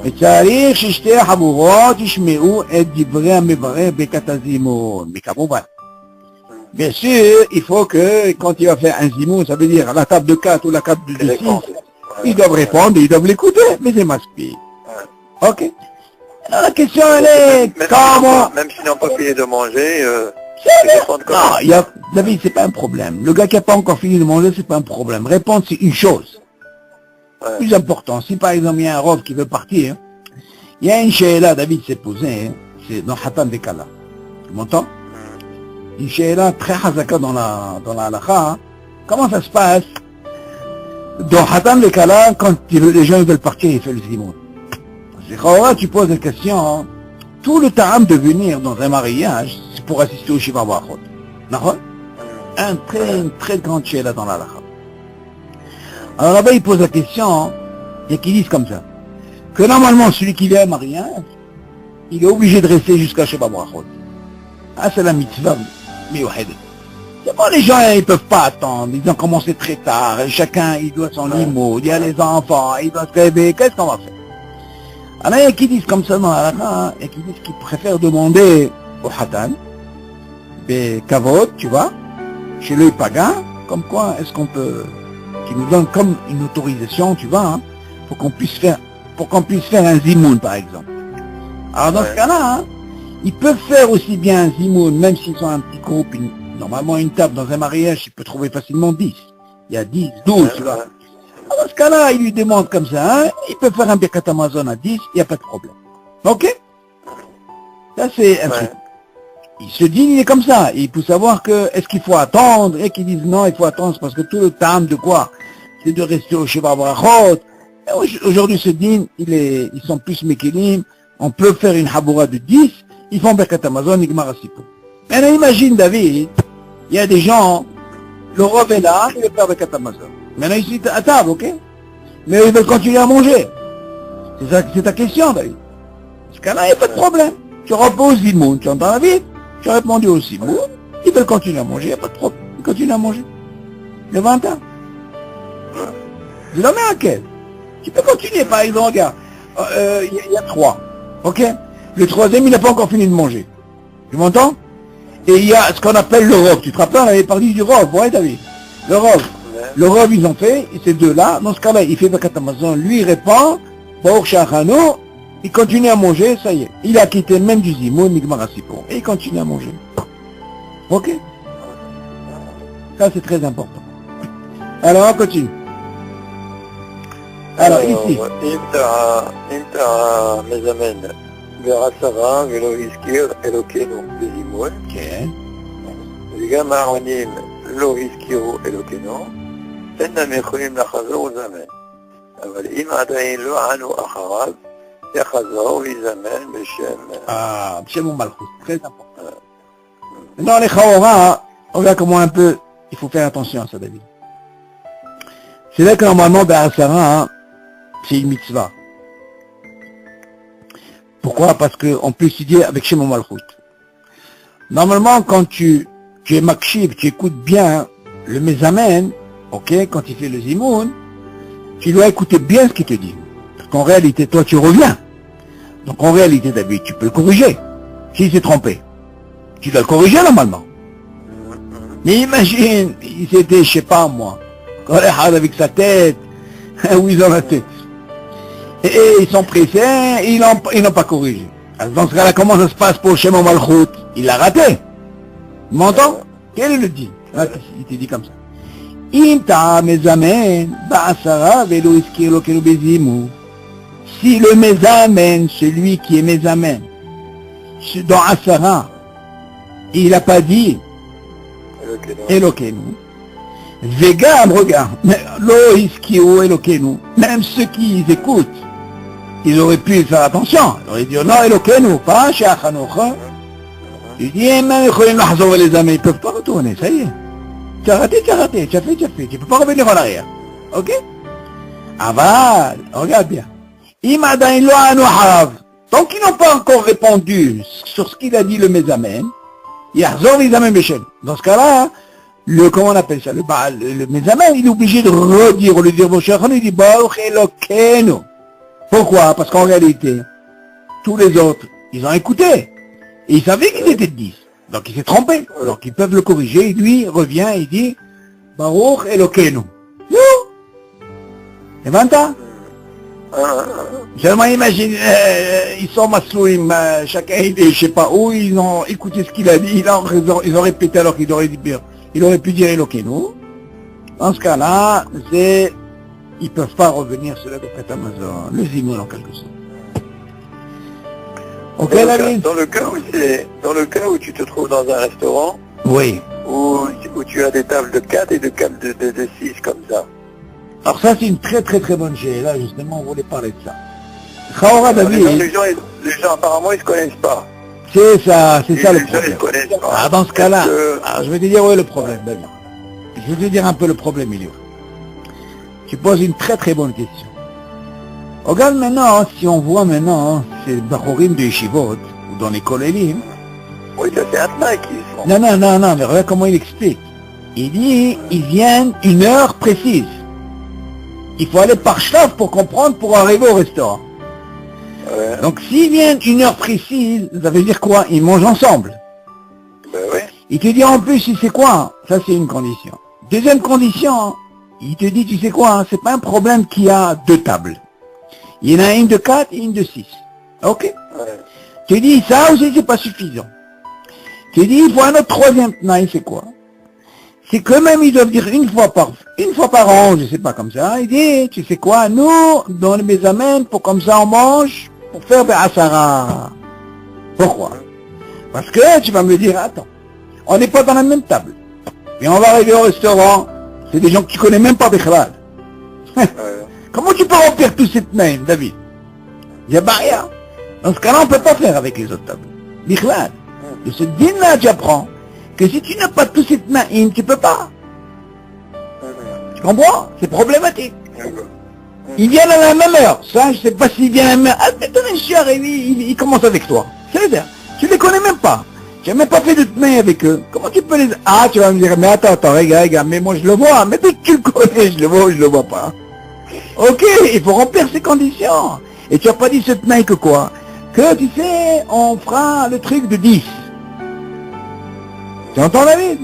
וצריך ששתי החבורות ישמעו את דברי המברר ברכת הזימון, וכמובן. Bien sûr, il faut que quand il va faire un zimoun, ça veut dire à la table de 4 ou la table de 6, ils doivent répondre, ils doivent l'écouter, mais c'est masqué. Ok. Alors la question elle est, comment... Même s'ils n'ont pas fini de manger, non, David, c'est pas un problème. Le gars qui n'a pas encore fini de manger, c'est pas un problème. Répondre, c'est une chose. Plus important, si par exemple il y a un robe qui veut partir, il y a une sheila, David s'est posé, c'est dans Hatan de Kala. Tu m'entends? Une sheila très hazaka dans la halakha. Comment ça se passe dans Hatan de Kala, quand les gens veulent partir, ils font le zimoun. Tu poses la question, tout le ta'am de venir dans un mariage, c'est pour assister au Shiva Brachot. D'accord? Une très grande sheila dans la halakha. Alors là-bas, il pose la question, et qu'ils disent comme ça, que normalement, celui qui vient à un mariage, il est obligé de rester jusqu'à Shiva Brachot. Ah, c'est la mitzvah, mais c'est bon, les gens, ils peuvent pas attendre, ils ont commencé très tard, chacun, il doit son limo, il y a les enfants, il doit se réveiller, qu'est-ce qu'on va faire? Alors, il y a qui disent comme ça dans la halakha, il y a qui disent qu'ils préfèrent demander au Hatan, des kavod, tu vois, chez le pagan, comme quoi, est-ce qu'on peut... qui nous donne comme une autorisation, tu vois, hein, pour qu'on puisse faire un zimoun, par exemple. Alors dans ce cas-là, hein, ils peuvent faire aussi bien un zimoun, même s'ils sont un petit groupe. Normalement, une table dans un mariage, il peut trouver facilement 10. Il y a 10, 12, tu vois. Alors dans ce cas-là, ils lui demandent comme ça, hein, ils peuvent faire un Birkat Amazon à 10, il n'y a pas de problème. Ok? Ça, c'est un truc. Il se dit, il est comme ça. Il faut savoir que, est-ce qu'il faut attendre? Et qu'ils disent non, il faut attendre parce que tout le temps de quoi? C'est de rester au Shiva Brachot. Aujourd'hui, ce din, ils sont plus mékélim. On peut faire une haboura de 10. Ils font Birkat Amazon, Igmar Asipo. Maintenant, imagine, David, il y a des gens, le rov est là, il veut faire Birkat Amazon. Maintenant, ils sont à table, ok? Mais ils veulent continuer à manger. C'est ta question, David. Dans ce cas-là, il n'y a pas de problème. Tu reposes Zimoun, tu entends la vie? Tu as répondu aussi, bon, ils veulent continuer à manger, il n'y a pas de problème. Ils continuent à manger. Le 20 ans. Je la mets à quel? Tu peux continuer, par exemple, regarde. Il y a 3. Ok? Le troisième, il n'a pas encore fini de manger. Tu m'entends? Et il y a ce qu'on appelle le rov. Tu te rappelles, on avait parlé du rov, ouais, David? Le rov. Le Rav, ils ont fait, ces deux-là, dans ce cas-là, il fait Birkat Hamazon, lui il répond, Baruch Shachano, il continue à manger, ça y est. Il a quitté même du Zimoun, Nigmar Asipo, et il continue à manger. Ok? Ça c'est très important. Alors on continue. Alors ici. אם אתה מזמן בעשרה ולא הזכיר אלוקינו בזימון, כן. וגם העונים לא הזכירו אלוקינו, אינם יכולים לחזור ולזמן. אבל אם עדיין לא ענו אחריו, יחזור ויזמן בשם ומלכות, très important. Dans les Chaora, on voit comment un peu, il faut faire attention à ça, David. C'est là que normalement, Be'asara, c'est une mitzvah. Pourquoi? Parce qu'on peut étudier avec Shem Malchut. Normalement, quand tu es makshiv, tu écoutes bien le mezamen, ok, quand il fait le zimoun, tu dois écouter bien ce qu'il te dit. Parce qu'en réalité, toi, tu reviens. Donc en réalité, David, tu peux le corriger. S'il s'est trompé, tu dois le corriger normalement. Mais imagine, il s'était, je sais pas moi, avec sa tête, où ils ont la tête. Et ils sont pressés, ils n'ont pas corrigé. Alors, dans ce cas-là, comment ça se passe pour Shema Malchut? Il l'a raté. Tu m'entends? Quel est le dit? Il te dit comme ça. Si le mezamen, celui qui est mezamen, dans Asara, il n'a pas dit Elokenu. Vegam, regarde, lo iskiru Elokenu, même ceux qui écoutent, ils auraient pu faire attention. Ils auraient dit non Elokenu, pas Sheachanocha. Il dit même les amis, ils ne peuvent pas retourner, ça y est. Tu as raté, tu as fait, tu ne peux pas revenir en arrière. Ok? Aval, regarde bien. Tant qu'ils n'ont pas encore répondu sur ce qu'il a dit le Mezamen, dans ce cas-là, comment on appelle ça, le Mezamen, il est obligé de redire, au lieu de dire mon cher, il dit Baruch Elokeinu. Pourquoi? Parce qu'en réalité, tous les autres, ils ont écouté. Et ils savaient qu'ils étaient 10. Donc il s'est trompé. Donc ils peuvent le corriger. Lui revient et dit Baruch Elokeinu. Non. Et maintenant, seulement imagine, ils sont maslouim, chacun je sais pas où, ils ont écouté ce qu'il a dit, ils ont répété alors qu'il aurait dit bien. Il aurait pu dire Elokeinu. Dans ce cas-là, ils peuvent pas revenir sur la Birkat Hamazon, le zimoun en quelque sorte. Ok, dans le cas où tu te trouves dans un restaurant, oui, où tu as des tables de 4 et de 6 comme ça. Alors ça c'est une très bonne chose. Là justement on voulait parler de ça. Chaora David. Les gens apparemment ils se connaissent pas. C'est ça le gens, problème. ils se connaissent pas. Ah, dans ce cas-là, je vais te dire où est le problème, David. Je vais te dire un peu le problème, il est où. Tu poses une très bonne question. Regarde maintenant, si on voit maintenant ces bachorim de Yeshivot, ou dans les kolélim. Oui, ça c'est un tnaï qu'ils font. Non, mais regarde comment il explique. Il dit, ils viennent une heure précise. Il faut aller par shlaf pour comprendre, pour arriver au restaurant. Ouais. Donc s'ils viennent une heure précise, ça veut dire quoi? Ils mangent ensemble. Ben oui. Il te dit en plus, tu sais quoi? Ça c'est une condition. Deuxième condition, il te dit, tu sais quoi? C'est pas un problème qu'il y a deux tables. Il y en a une de 4 et une de 6. Ok? Ouais. Tu dis, ça aussi c'est pas suffisant. Tu dis, il faut un autre troisième tnaï, c'est quoi? C'est que même ils doivent dire une fois par an, je sais pas comme ça, il dit, tu sais quoi, nous, dans les mezamen, pour comme ça on mange, pour faire Be'asara. Pourquoi? Parce que tu vas me dire, attends, on n'est pas dans la même table. Et on va arriver au restaurant, c'est des gens que tu connais même pas Bichlal. Comment tu peux remplir tout cette main, David? Il y a barrière. Dans ce cas-là, on ne peut pas faire avec les autres tables. Bichlal. De ce din-là, tu apprends que si tu n'as pas tous ces tnaïm, tu peux pas. Tu comprends? C'est problématique. Ils viennent à la même heure. Ça, je sais pas s'ils viennent à la même heure. Ah, mais ton cher, il commence avec toi. C'est-à-dire, tu les connais même pas. Tu n'as même pas fait de tnaïm avec eux. Comment tu peux les... Ah, tu vas me dire, mais attends, regarde, mais moi je le vois. Mais toi, tu le connais, je le vois ou je le vois pas. Ok, il faut remplir ces conditions. Et tu n'as pas dit ce tnaïm que quoi? Que, tu sais, on fera le truc de 10. Tu entends, David?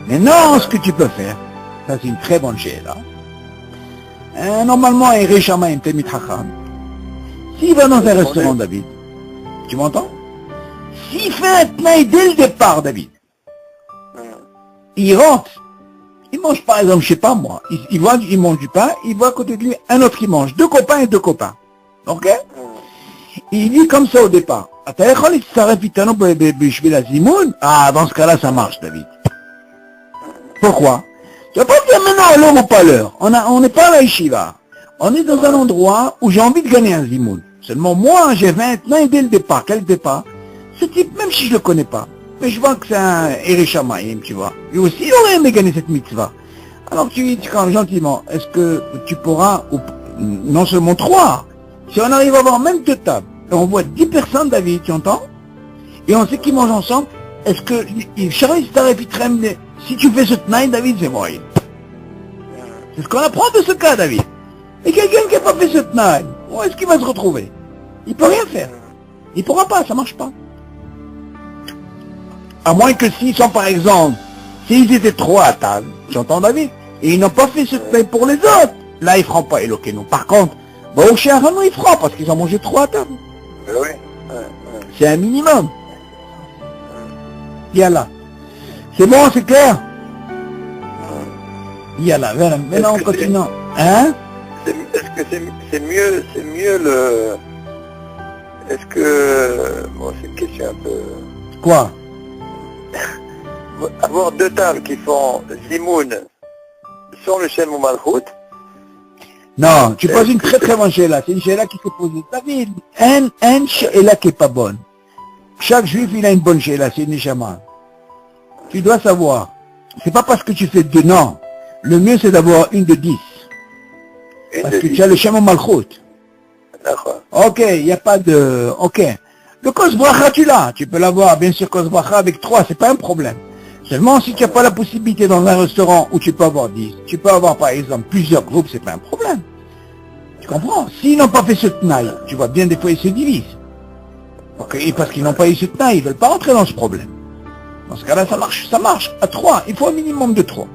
Mais non, ce que tu peux faire, Ça, c'est une très bonne sheila. Normalement, un Réchamaïm, Temit Chacham. S'il va dans un restaurant, David, tu m'entends? S'il fait un tnaï dès le départ, David, il rentre, il mange par exemple, je sais pas moi, il mange du pain, il voit à côté de lui un autre qui mange, deux copains et deux copains. Ok? Il dit comme ça au départ. Ah, dans ce cas-là, ça marche, David. Pourquoi? Tu vas pas dire maintenant à l'heure ou pas à l'heure. On n'est pas à la yeshiva. On est dans un endroit où j'ai envie de gagner un zimoun. Seulement moi, j'ai 20 ans et dès le départ, quel départ? Ce type, même si je le connais pas, mais je vois que c'est un Ereshamayim, tu vois. Lui aussi, il aurait aimé gagner cette mitzvah. Alors tu dis quand gentiment, est-ce que tu pourras, ou non seulement 3, si on arrive à avoir même 2 tables, et on voit 10 personnes, David, tu entends? Et on sait qu'ils mangent ensemble, est-ce que, si tu fais ce tnaï, David, c'est moi. C'est ce qu'on apprend de ce cas, David. Et quelqu'un qui n'a pas fait ce tnaï, où est-ce qu'il va se retrouver? Il peut rien faire. Il pourra pas, ça marche pas. À moins que s'ils sont, par exemple, s'ils étaient 3 à table, j'entends David, et ils n'ont pas fait ce tnaï pour les autres, là, ils ne feront pas Elokeinu. Par contre, au chien, ils feront, parce qu'ils ont mangé 3 à table. Oui. C'est un minimum. Yallah. C'est bon, c'est clair? Yallah, maintenant on continue. Hein? Est-ce que c'est mieux le... Est-ce que... Bon, c'est une question un peu... Quoi? Avoir 2 tables qui font Zimoun sans le Shem ou Malchut. Non, tu poses une très très bonne sheila. C'est une sheila qui se pose. David, un sheila qui est pas bonne. Chaque juif, il a une bonne sheila, c'est une neshama. Tu dois savoir, c'est pas parce que tu fais 2, non. Le mieux, c'est d'avoir une de 10. Parce que tu as le Shem ou Malchut. D'accord. Ok, il n'y a pas de... Ok. Le Kos Bracha, tu l'as. Tu peux l'avoir, bien sûr, Kos Bracha avec 3, c'est pas un problème. Seulement, si tu n'as pas la possibilité dans un restaurant où tu peux avoir 10, tu peux avoir, par exemple, plusieurs groupes, c'est pas un problème. Tu comprends? S'ils n'ont pas fait ce tnaï, tu vois bien, des fois, ils se divisent. Ok, et parce qu'ils n'ont pas eu ce tnaï, ils ne veulent pas rentrer dans ce problème. Dans ce cas-là, ça marche. À 3, il faut un minimum de 3.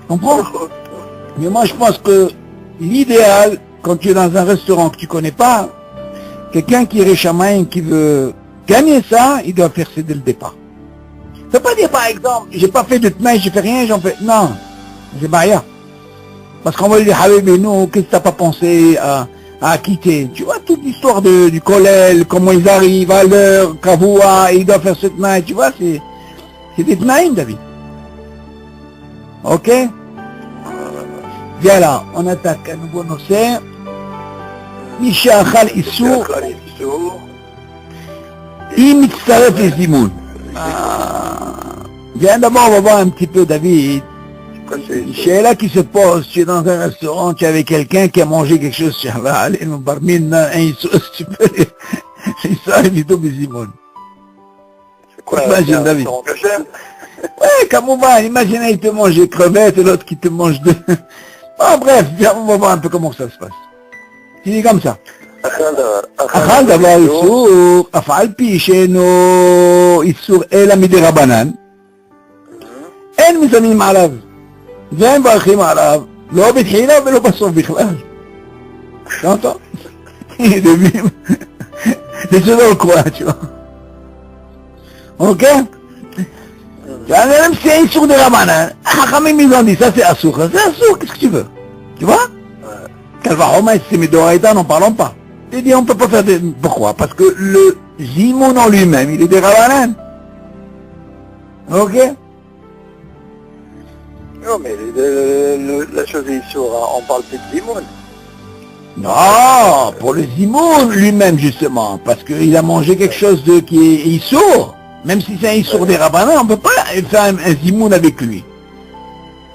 Tu comprends? Mais moi, je pense que l'idéal, quand tu es dans un restaurant que tu connais pas, quelqu'un qui est Réchamaïm, qui veut gagner ça, il doit faire ça dès le départ. Ça veut pas dire, par exemple, j'ai pas fait de tnaï, j'ai fait rien, j'en fais... Non, c'est pas rien. Parce qu'on va lui dire, Habib, nous, qu'est-ce que t'as pas pensé à quitter? Tu vois, toute l'histoire du kollel, comment ils arrivent à l'heure, Kavoua, ils doivent faire ce tnaï, tu vois, c'est des tnaïm, David. Ok? Viens là, on attaque un nouveau nocé. Misha Achal Issur, Im Mitzaref les Zimoun. Viens d'abord, on va voir un petit peu, David. Sheila qui se pose, tu es dans un restaurant, tu es avec quelqu'un qui a mangé quelque chose, tu vas aller, mon barmine, un Issur, tu peux les ça, éviter les Zimoun. C'est quoi, imagine, David. Ouais, comme on va, imagine, il te mange des crevettes et l'autre qui te mange de... Bon, bref, viens, on va voir un peu comment ça se passe. Tu dis comme ça. Achal davar Issur, afal pi she'eno Issur ela midei Rabbanan, en mizanim alav, ואין מברכים עליו, לא בתחילה ולא בסוף בכלל. t'entends? C'est selon quoi, tu vois. Ok? Même si c'est un Issur de Rabbanan, Chachamim ils ont dit, ça c'est Assour, qu'est-ce que tu veux? Tu vois? Calvahoma, si c'est Midoraïta, n'en parlons pas. Il dit, on peut pas faire de... Pourquoi? Parce que le Zimoun en lui-même, il est des Rabbanan. Ok? Non, mais la chose est Issur, on parle plus de Zimoun. Non, pour le Zimoun lui-même, justement, parce qu'il a mangé quelque chose qui est Issur. Même si c'est un Issur des Rabbanan, on ne peut pas faire un Zimoun avec lui.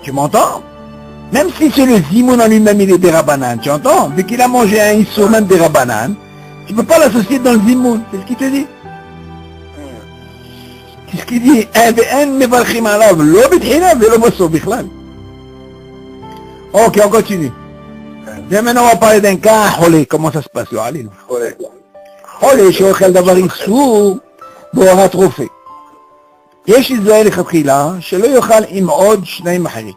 Tu m'entends? Même si c'est le Zimoun en lui-même, il est des Rabbanan, tu entends? Vu qu'il a mangé un Issur même des Rabbanan, tu ne peux pas l'associer dans le Zimoun, c'est ce qu'il te dit. Qu'est-ce qu'il dit? Ok, on continue. Bien, maintenant on va parler d'un cas, Holé, comment ça se passe, Holé? Holé, Sheochel Davar Issur, Borat Rofé. יש להיזהר לכתחילה שלא יאכל עם עוד שניים אחרים,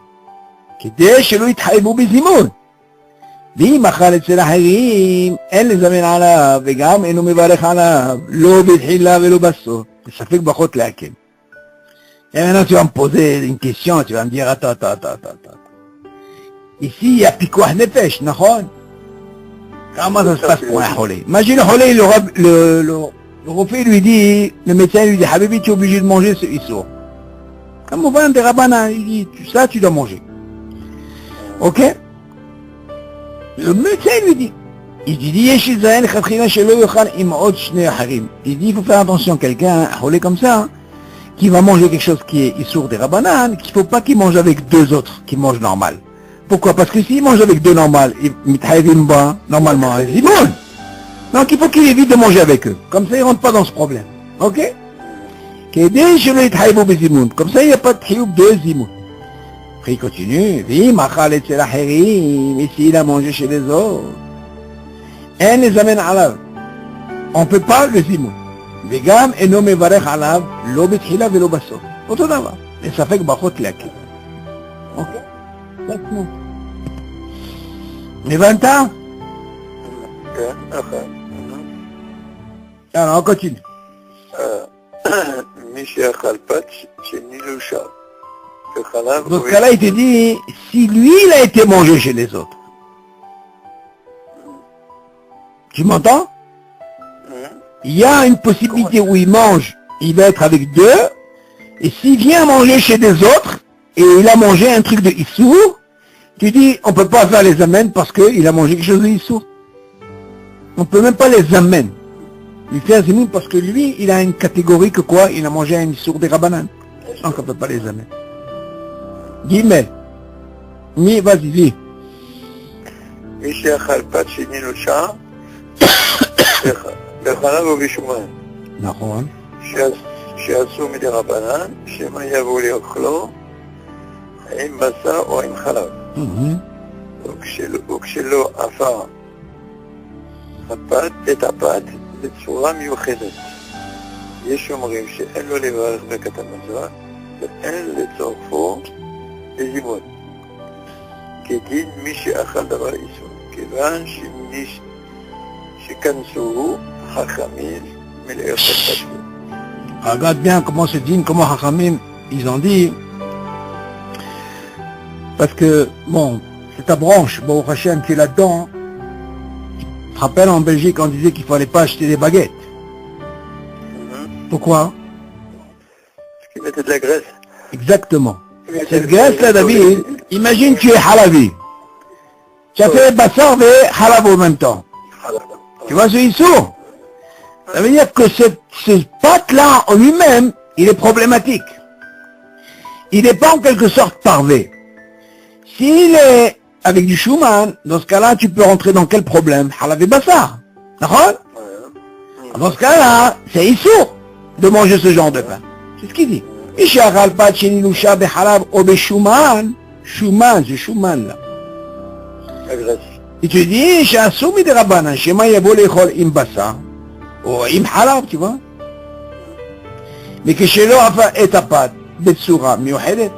כדי שלא יתחייבו בזימון. ואם אכל אצל אחרים, אין לזמן עליו, וגם אינו מברך עליו, לא בתחילה ולא בסוף. ספק ברכות להקל. Et maintenant tu vas me poser une question, tu vas me dire, attends. Ici, il y a pikuach nefesh, נכון? Comment ça se passe pour un cholé? Imagine le cholé, le refait lui dit, le médecin lui dit, Habibi, tu es obligé de manger ce issour. Comme on va des rabbins, il dit, ça tu dois manger. Ok? Le médecin lui dit, il dit, il dit, il faut faire attention, quelqu'un, un cholé comme ça, qui va manger quelque chose qui est issour des rabbanan, qu'il ne faut pas qu'il mange avec deux autres qui mangent normal. Pourquoi? Parce que s'il mange avec deux normales, normalement, ils mangent. Donc il faut qu'il évite de manger avec eux. Comme ça, il ne rentre pas dans ce problème. Ok? Comme ça, il n'y a pas de trioub de zimoun. Après, il continue. Et s'il a mangé chez les autres, on ne peut pas le zimoun. וגם אינו מברך עליו לא בתחילה ולא בסוף. אותו דבר. לספק ברכות להקל. אוקיי? בעצמו. הבנת? כן, נכון. יאללה, קוטיני. מי שאכל פת שני לא שב. וחלב... Dans ce cas-là, il te dit, si lui, il a été mangé chez les autres. Tu m'entends? Il y a une possibilité où il mange, il va être avec deux, et s'il vient manger chez des autres, et il a mangé un truc de Issour, tu dis, on ne peut pas faire les amènes parce qu'il a mangé quelque chose de Issour. On ne peut même pas les amènes. Il fait un zimoun parce que lui, il a une catégorie que quoi, il a mangé un Issour des Rabbanan. Donc on ne peut pas les amènes. Guillemets. Mi, vas-y, lis. מי שאכל פת שני לא שב, בחלב ובשומן. נכון. שעשו מדי רבנן, שמא יבואו לאוכלו עם בשר או עם חלב. וכשלא עפה את הפת בצורה מיוחדת. יש אומרים שאין לו לברך ברכת המזון ואין לצורפו לזימון. כדין מי שאכל דבר איסור, כיוון שכנסוהו חכמים מלאכול פת. Regarde bien comment se dit, comment Hachamim, ils ont dit, parce que, bon, c'est ta branche, bon, Hachem, tu es là-dedans. Tu te rappelles, en Belgique, on disait qu'il ne fallait pas acheter des baguettes. Pourquoi? Parce qu'ils mettaient de la graisse. Exactement. Cette graisse-là, David, imagine tu es halavi. Tu as fait bassar et halab en même temps. Tu vois ce issou? Ça veut dire que ce pâte-là, en lui-même, il est problématique. Il n'est pas en quelque sorte parvé. S'il est avec du chouman, dans ce cas-là, tu peux rentrer dans quel problème? Halab et bassar. D'accord? Dans ce cas-là, c'est issou de manger ce genre de pain. C'est ce qu'il dit. Ishachal pat shenilusha behalab ou beshuman. Chouman, c'est chouman là. La graisse. Et tu dis, שעשו מדי רבנן, שמה יבוא לאכול עם בשר, או עם חלב, tu vois. וכשלא עפה את הפת בצורה מיוחדת,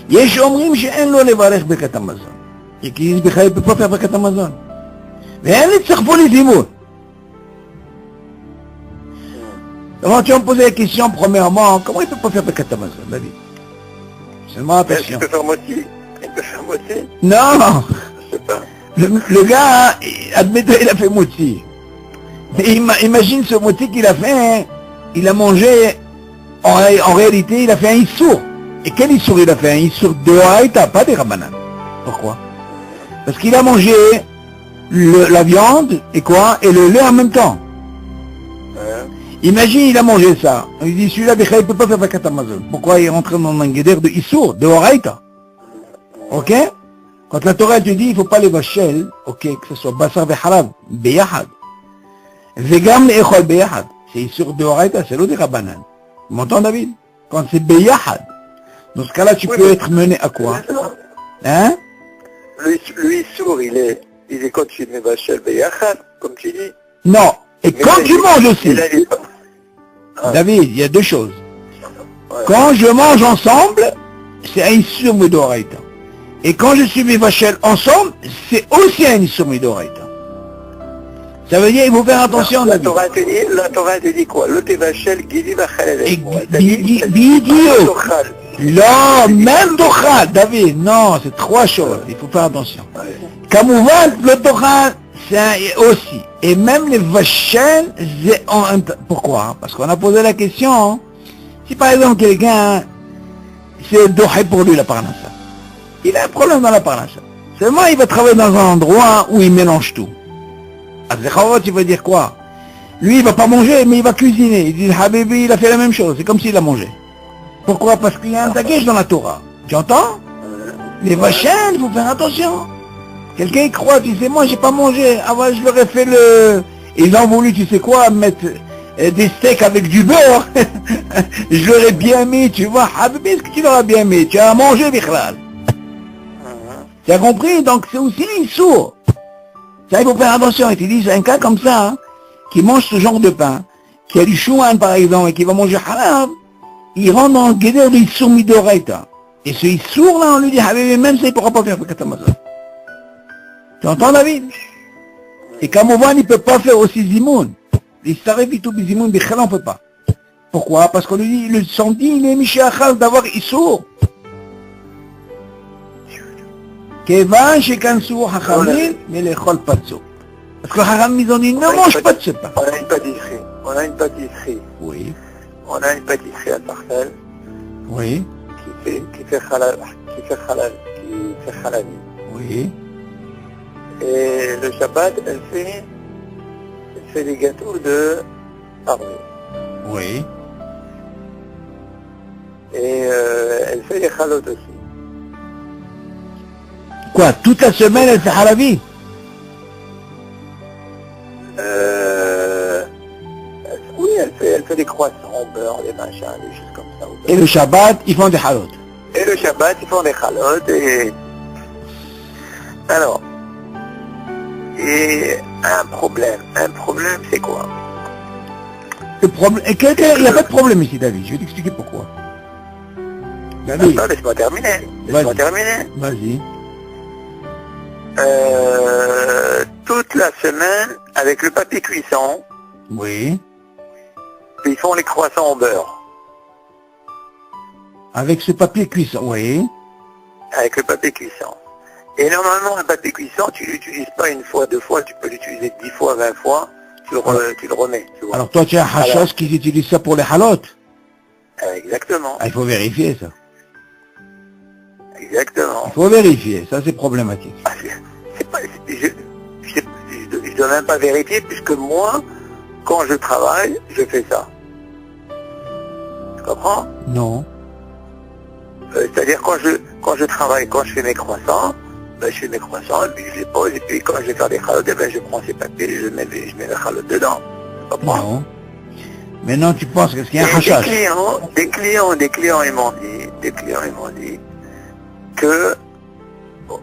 יש אומרים שאין לו לברך ברכת המזון. כי בכלל peut pas faire ברכת המזון. ואין לצרפו לזימון. Alors tu vas me poser la question, premièrement, comment il peut pas faire ברכת המזון, David? Seulement attention. Il peut faire moitié. Il peut faire moitié. Non. Je sais pas. Le gars, admettons, il a fait moitié. Mais imagine ce moitié qu'il a fait, il a mangé, en réalité, il a fait un issour. Et quel issour il a fait? Un issour de haïta, pas des rabanan. Pourquoi? Parce qu'il a mangé la viande, et quoi? Et le lait en même temps. Imagine, il a mangé ça. Il dit, celui-là, il ne peut pas faire Birkat Hamazon. Pourquoi il est rentré dans un guédère de issour, de haïta? Ok? Quand la Torah te dit, il ne faut pas les vachel, ok, que ce soit basar et halab, beyahad. Vegam le'echol beyahad. C'est issour de haïta, c'est l'eau des rabanan. Tu m'entends, David? Quand c'est beyahad, dans ce cas-là, tu peux être mené à quoi? Hein? Le issour, il est quand tu mets vachel beyahad, comme tu dis. Non. Et Mais quand tu manges aussi. David, David, il y a deux choses. Ouais. Quand je mange ensemble, c'est un Issur Midoraita. Et quand je suis Mivachel ensemble, c'est aussi un Issur Midoraita. Ça veut dire qu'il faut faire attention, la David. Torah te dit quoi? Le Tevachel Gidi Vachel. Et Bidio. Non, même Tochal, David, non, c'est trois choses, il faut faire attention. Kamouvan, le Tochal, c'est aussi. Et même les Vachel, pourquoi? Parce qu'on a posé la question, si par exemple quelqu'un, c'est Dohé pour lui la parnassa. Il a un problème dans la parnassa. Seulement il va travailler dans un endroit où il mélange tout. Azekhavot, il veut dire quoi? Lui il va pas manger, mais il va cuisiner. Il dit, Habibi, il a fait la même chose, c'est comme s'il a mangé. Pourquoi? Parce qu'il y a un dagesh dans la Torah. Tu entends? Les vachins, il faut faire attention. Quelqu'un il croit, tu sais, moi j'ai pas mangé. Ah ouais, je leur ai fait le... Ils ont voulu, tu sais quoi, mettre des steaks avec du beurre. Je leur ai bien mis, tu vois. Habibi, est-ce que tu leur as bien mis? Tu as mangé, Bichlal. Tu as compris? Donc c'est aussi sourd. Ça, il faut faire attention. Et tu dis, c'est un cas comme ça, hein, qui mange ce genre de pain, qui a du chouan par exemple, et qui va manger halal, il rentre dans le guédère de Issur Midoraita. Et ce Issur là, on lui dit, Habibi, même ça, il ne pourra pas faire Katamazon. Tu entends, David? Et Kamouvan, il ne peut pas faire aussi Zimoun. Il s'arrête et tout, Zimoun, Bichala, on ne peut pas. Pourquoi? Parce qu'on lui dit, le samedi, il est Miché Achal d'avoir Issur. Kevan, Shekansou, Hachamim, mais les Chol Patsou. Parce que Hachamim, ils ont dit, ne mange pas de ce pain. On a une pâtisserie. Oui. On a une pâtisserie à Sarcelles. Oui. Qui fait halal. Oui. Et le Shabbat, elle fait des gâteaux de armée. Oui. Et elle fait des halot aussi. Quoi? Toute la semaine, elle fait halavi? Oui, elle fait des croissants au beurre, des machins, des choses comme ça. Et le Shabbat, ils font des halot. Et le Shabbat, ils font des chalotes et... Alors, et un problème, c'est quoi? Le problème, il n'y a pas de problème ici, David. Je vais t'expliquer pourquoi. David, Attends, laisse-moi terminer. vas-y. Toute la semaine, avec le papier cuisson, Oui. ils font les croissants au beurre. Avec ce papier cuisson, oui. Avec le papier cuisson. Et normalement, un papier cuisson, tu l'utilises pas une fois, deux fois, tu peux l'utiliser 10 fois, 20 fois, tu le remets. Tu vois. Alors toi, tu as un hachos qui utilise ça pour les halot. Exactement. Ah, il faut vérifier ça. Exactement. Il faut vérifier, ça c'est problématique. Ah, je dois même pas vérifier, puisque moi, quand je travaille, je fais ça. Tu comprends? Non. C'est-à-dire quand je travaille, quand je fais mes croissants, ben, je fais mes croissants, et puis je les pose, et puis quand je vais faire des chalotes, ben, je prends ces papiers, je mets les chalotes dedans. Tu comprends? Non. Maintenant tu penses qu'il y a un Et hachas. des clients, ils m'ont dit que, bon,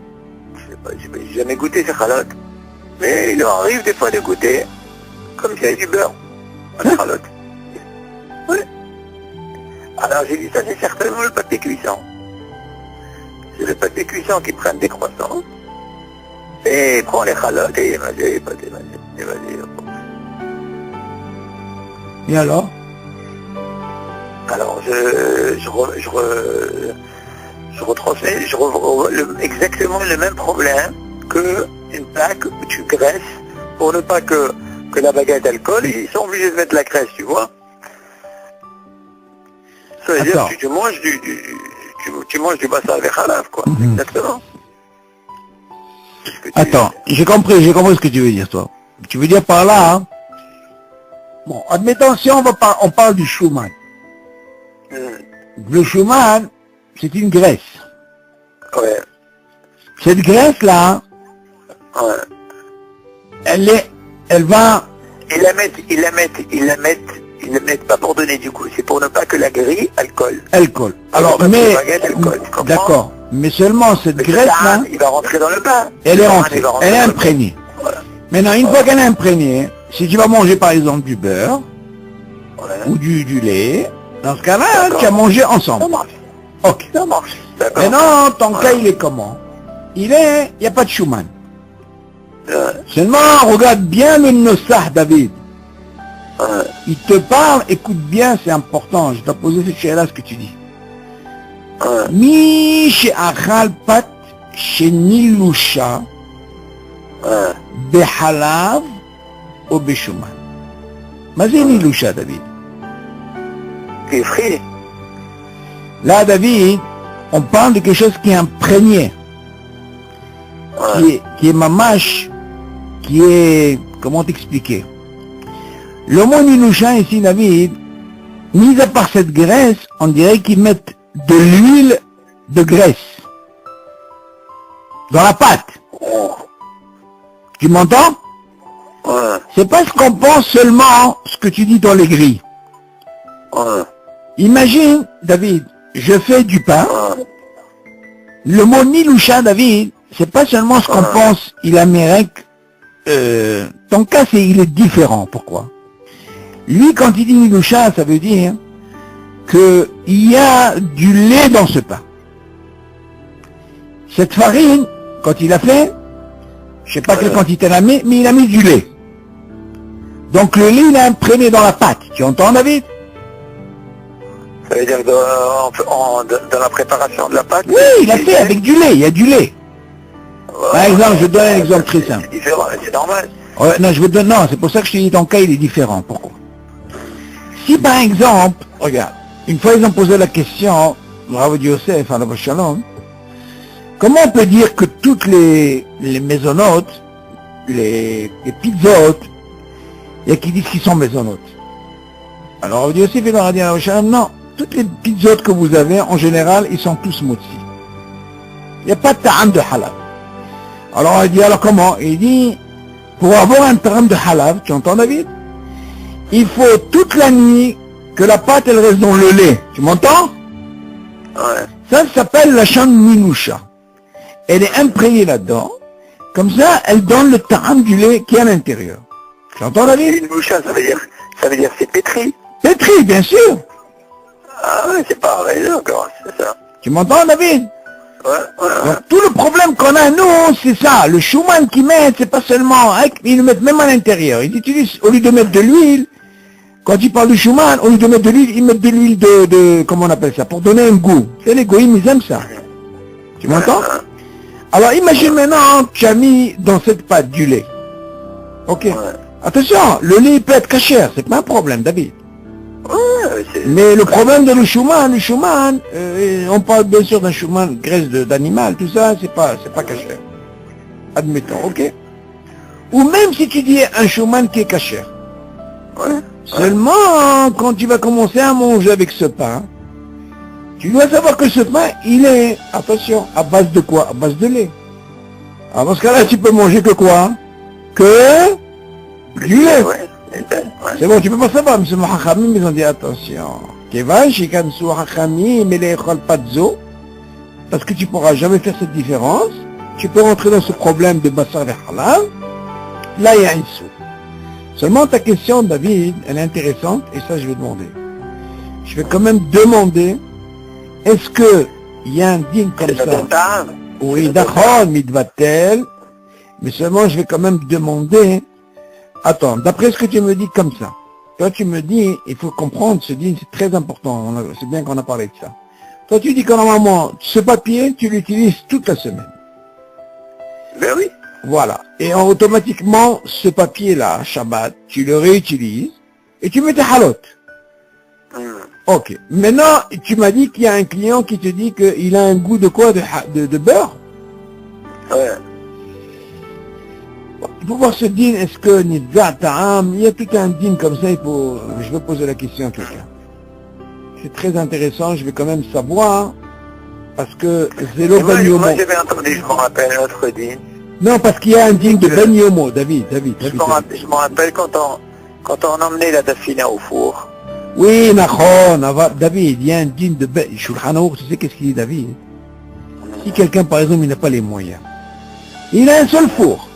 je sais pas, j'ai jamais goûté ces chalotes, mais il leur arrive des fois de goûter comme s'il y avait du beurre dans les chalotes. Oui. Alors j'ai dit, ça c'est certainement le papier cuisson. C'est le papier cuisson qui prend des croissants, et il prend les chalotes, et il va Et alors? Alors je retransmets exactement le même problème que une plaque où tu graisses pour ne pas que la baguette elle colle, ils sont obligés de mettre la graisse, tu vois. Ça veut dire que tu manges du bassa avec halaf, quoi. Exactement. Attends, j'ai compris ce que tu veux dire, toi. Tu veux dire par là, hein? Bon, admettons, si on parle du Schumann. Le Schumann, c'est une graisse. Ouais. Cette graisse-là, Ouais. elle va... Ils la mettent pas pour donner du goût, c'est pour ne pas que la grille, elle colle. Elle colle. Alors, parce que mais... la baguette, elle colle, tu comprends? D'accord. Mais seulement cette Mais graisse-là, il va rentrer dans le pain. elle est rentrée. Il va rentrer Elle est dans le imprégnée. pain. Voilà. Maintenant, une fois qu'elle est imprégnée, si tu vas manger par exemple du beurre, Ouais. ou du lait, Dans ce cas-là, D'accord. tu as mangé Ça ensemble. marche. Ok. Ça marche. D'accord. Maintenant, ton cas, Ouais. il est comment? Il n'y a pas de Schumann. Ouais. Seulement, regarde bien le Nosah, David. Ouais. Il te parle, écoute bien, c'est important. Je dois poser cette chose-là, ce que tu dis. Ouais. Mi she'achal pat shenilusha Ouais. behalav ou beshuman. Mais c'est nilusha, David. Qui est frit. Là, David, on parle de quelque chose qui est imprégné, Ouais. qui est mamash, qui est, comment t'expliquer? Le mot nilusha ici, David, mis à part cette graisse, on dirait qu'ils mettent de l'huile de graisse dans la pâte. Ouais. Tu m'entends? Ouais. C'est pas ce qu'on pense seulement ce que tu dis dans les grilles. Ouais. Imagine, David, je fais du pain. Ouais. Le mot nilusha, David, c'est pas seulement ce qu'on pense, il amérique. Ton cas, il est différent. Pourquoi? Lui, quand il dit nilusha, ça veut dire que il y a du lait dans ce pain. Cette farine, quand il a fait, je sais pas quelle quantité il a mis, mais il a mis du lait. Donc le lait, il a imprégné dans la pâte. Tu entends, David? Ça veut dire que dans la préparation de la pâte. Oui, il a fait avec du lait, il y a du lait. Par exemple, je donne un exemple très simple. C'est différent, c'est normal. Ouais, non, je vous donne, non, c'est pour ça que je te dis ton cas, il est différent. Pourquoi? Si par exemple, regarde, une fois ils ont posé la question, Rav Yosef, à la Shalom, comment on peut dire que toutes les maisonnotes, les pizzotes, il y a qui disent qu'ils sont maisonnotes. Alors Rav Yosef, il leur a dit à la Shalom, non, toutes les pizzotes que vous avez, en général, ils sont tous motzi. Il n'y a pas de ta'am de halal. Alors il dit, alors comment? Il dit, pour avoir un ta'am de halal, tu entends David? Il faut toute la nuit que la pâte elle reste dans le lait. Tu m'entends? Ouais. Ça s'appelle la chambre minoucha. Elle est imprégnée là-dedans. Comme ça, elle donne le ta'am du lait qui est à l'intérieur. Tu entends David? Une boucha, ça veut dire c'est pétri. Pétri, bien sûr. Ah ouais, c'est pareil, d'accord, c'est ça. Tu m'entends David? Ouais, ouais, ouais. Donc, tout le problème qu'on a, nous, c'est ça. Le Schumann qu'ils mettent, c'est pas seulement... Ils le mettent même à l'intérieur. Ils utilisent, au lieu de mettre de l'huile, quand ils parlent du Schumann, au lieu de mettre de l'huile, ils mettent de l'huile de... Comment on appelle ça? Pour donner un goût. C'est les goïms, ils aiment ça. Tu m'entends? Alors, imagine maintenant, tu as mis dans cette pâte du lait. Ok. Ouais. Attention, le lait peut être cachère. C'est pas un problème, David. Ouais, c'est... Mais le problème de le Schumann, on parle bien sûr d'un Schumann, graisse d'animal, tout ça, c'est pas cachère. Admettons, ok? Ou même si tu dis un Schumann qui est cachère. Ouais. Seulement, quand tu vas commencer à manger avec ce pain, tu dois savoir que ce pain, il est, attention, à base de quoi? À base de lait. Alors dans ce cas-là, tu peux manger que quoi? Que du lait. Ouais. Ouais. C'est bon, tu peux pas savoir, mais Hachamim, ils ont dit attention. Kevan, Shikansu Hachamim, mais les pas de zo, parce que tu pourras jamais faire cette différence. Tu peux rentrer dans ce problème de Bassar et Halal. Là, il y a une sou. Seulement ta question, David, elle est intéressante, et ça, je vais demander. Je vais quand même demander, est-ce que il y a un digne comme C'est ça? ton ta'am. Oui, d'accord, mitvatel, mais seulement je vais quand même demander, attends, d'après ce que tu me dis comme ça, toi tu me dis, il faut comprendre, ce dîne c'est très important, c'est bien qu'on a parlé de ça. Toi tu dis que normalement, ce papier, tu l'utilises toute la semaine. Ben oui. Voilà. Et automatiquement, ce papier-là, Shabbat, tu le réutilises, et tu mets tes halotes. Ok. Maintenant, tu m'as dit qu'il y a un client qui te dit qu'il a un goût de quoi? De beurre? Ouais. Il faut voir ce dîne, est-ce que Nidza Ta'am, il y a tout un dîne comme ça, je vais poser la question à quelqu'un. C'est très intéressant, je vais quand même savoir, parce que c'est le Moi, Ben Yomo. moi j'avais entendu, je me rappelle, un autre dîne. Non, parce qu'il y a un dîne de Ben Yomo, David. Je me rappelle quand on emmenait la dafina au four. Oui, Nahon, David, il y a un dîne de Ben, Shulchan Aruch, tu sais qu'est-ce qu'il dit David? Si quelqu'un, par exemple, il n'a pas les moyens, il a un seul four.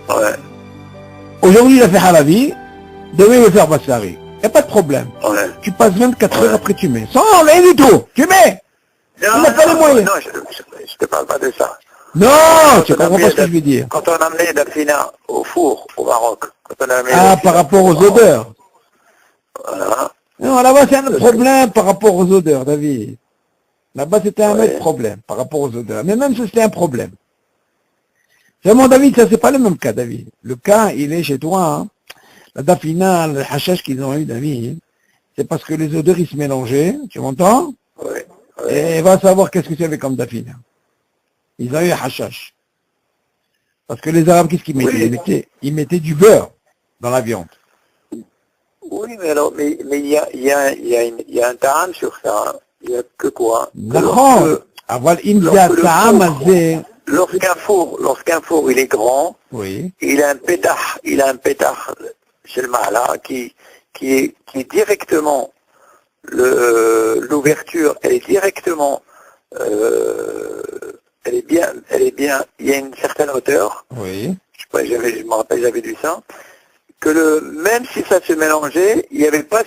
Ouais. Aujourd'hui, il a fait halavi, demain, il va faire bassari. n'y a pas de problème. Ouais. Tu passes 24 heures Ouais. après tu mets. Sans rien du tout. Tu mets. Non, n'a pas les moyens. non, je te parle pas de ça. Non, tu Quand on comprends amenait pas ce que je veux dire. Quand on amenait Dafina au four, au Maroc, quand on amenait Ah, Dafina par rapport au aux Maroc, odeurs. Voilà. Non, là-bas, c'est un autre problème par rapport aux odeurs, David. Là-bas, c'était un Ouais. autre problème par rapport aux odeurs. Mais même si c'était un problème. Vraiment, David, ça, c'est pas le même cas, David. Le cas, il est chez toi, hein. La dafina, le hashash qu'ils ont eu, David, c'est parce que les odeurs, ils se mélangeaient, tu m'entends? Ouais. Et va savoir qu'est-ce que c'est comme dafina. Ils ont eu hashash. Parce que les Arabes, qu'est-ce qu'ils mettaient? Oui. Ils mettaient du beurre dans la viande. Oui, mais alors, mais il y a un ta'am sur ça. Il n'y a que quoi? Que D'accord. lorsque- Aval lorsque imdia le ta'am four- azé. Lorsqu'un four, il est grand, Oui. il a un pétard chez le Mahala qui est directement l'ouverture, elle est directement, elle est bien, il y a une certaine hauteur, Oui. je sais pas, je me rappelle, j'avais vu ça, que même si ça se mélangeait, il n'y avait pas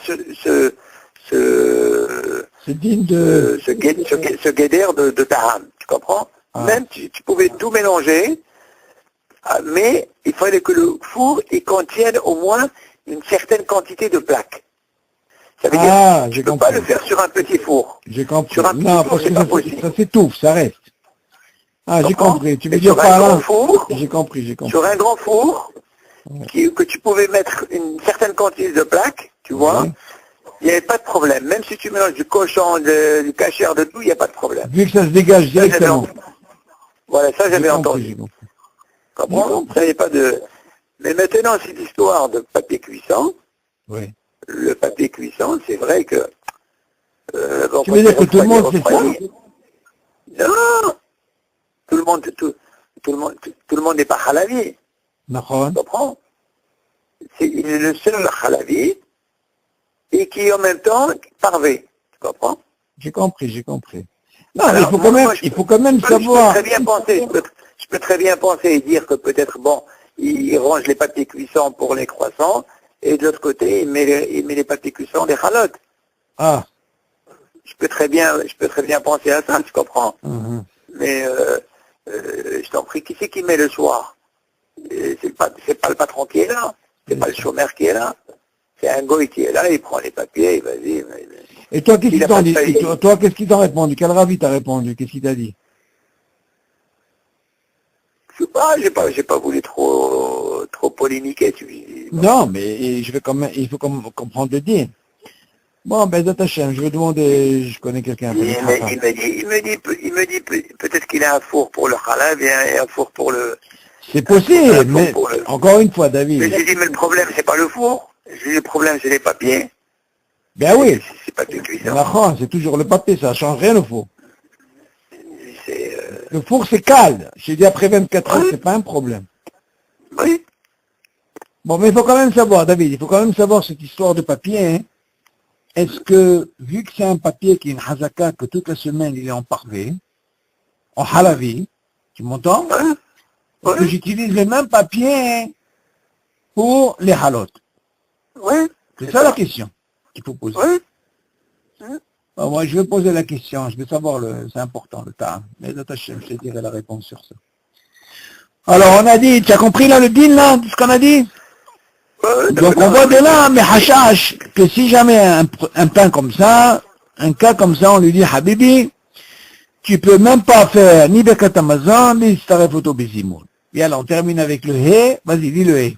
C'est digne de... ce guédère de Taham, tu comprends? Ah. Même tu pouvais tout mélanger, mais il fallait que le four il contienne au moins une certaine quantité de plaques. Ça veut Ah, dire j'ai tu ne peux pas compris. le faire sur un petit four. J'ai compris. Sur un petit Non, four, parce c'est que pas possible. ça s'étouffe, ça reste. Ah, j'ai Comprends? compris. Tu veux Et dire sur par un grand là? four, J'ai compris, j'ai compris. sur un grand four, que tu pouvais mettre une certaine quantité de plaques, tu vois, Oui. il n'y avait pas de problème. Même si tu mélanges du cochon, du cachère, de tout, il n'y a pas de problème. Vu que ça se dégage Ça, j'avais directement. entendu. Voilà, ça j'avais J'ai compris, entendu. j'ai compris. Comprends? Ça, il n'y a pas de... Mais maintenant, cette histoire de papier cuisson, Oui. le papier cuisson, c'est vrai que... bon, Tu veux dire que tout le monde fait ça? Non. Tout le monde n'est pas halavi. D'accord. Tu comprends? Il est le seul halavi et qui en même temps parvé. Tu comprends? J'ai compris, j'ai compris. Non, mais Alors, moi, il faut quand même je peux savoir. très bien penser, je peux très bien penser et dire que peut-être, bon, il range les papiers cuissons pour les croissants, et de l'autre côté, il met les papiers cuissons des chalotes. Ah. Je peux très bien penser à ça, tu comprends? Mhm. Mais, je t'en prie, qui c'est qui met le soir? C'est pas le patron qui est là, c'est pas le chômeur qui est là, c'est un goy qui est là, il prend les papiers, vas-y. Et toi, qu'est-ce Il qu'ils a t'ont pas de dit? faillite. Toi, qu'est-ce qu'ils t'ont répondu? Quel ravi t'a répondu? Qu'est-ce qu'il t'a dit? Je sais pas, j'ai pas voulu trop polémiquer, tu vois. Non, mais je vais quand même, il faut comprendre le dire. Bon, ben, Zatachem, je vais demander, je connais quelqu'un un peu. Il me dit peut-être qu'il a un four pour le halal et un four pour le... C'est possible, un four mais pour le- encore une fois, Mais David. j'ai dit, mais le problème, c'est pas le four. J'ai dit, le problème, c'est les papiers. Ben oui, C'est pas du cuisson. la France, c'est toujours le papier, ça change rien le four. C'est... Le four, c'est calme. J'ai dit après 24 heures, Oui. c'est pas un problème. oui. Bon, mais il faut quand même savoir, David, il faut quand même savoir cette histoire de papier, hein. Est-ce que, vu que c'est un papier qui est une hazaka, que toute la semaine il est en parvé, en halavi, tu m'entends? Hein? Est-ce que Oui. j'utilise le même papier hein, pour les halotes? Oui. C'est ça la question qu'il faut poser. Oui. Bon, moi, je vais poser la question, je veux savoir, c'est important, le tas. Mais attaché, je te dirai la réponse sur ça. Alors, on a dit, tu as compris là le deal, là, tout ce qu'on a dit? Donc, on voit de là, mais hashash, que si jamais un pain comme ça, un cas comme ça, on lui dit, Habibi, tu peux même pas faire ni Bekat Amazon, ni Staref Autobizimoun. Et alors, on termine avec le He, vas-y, dis le He.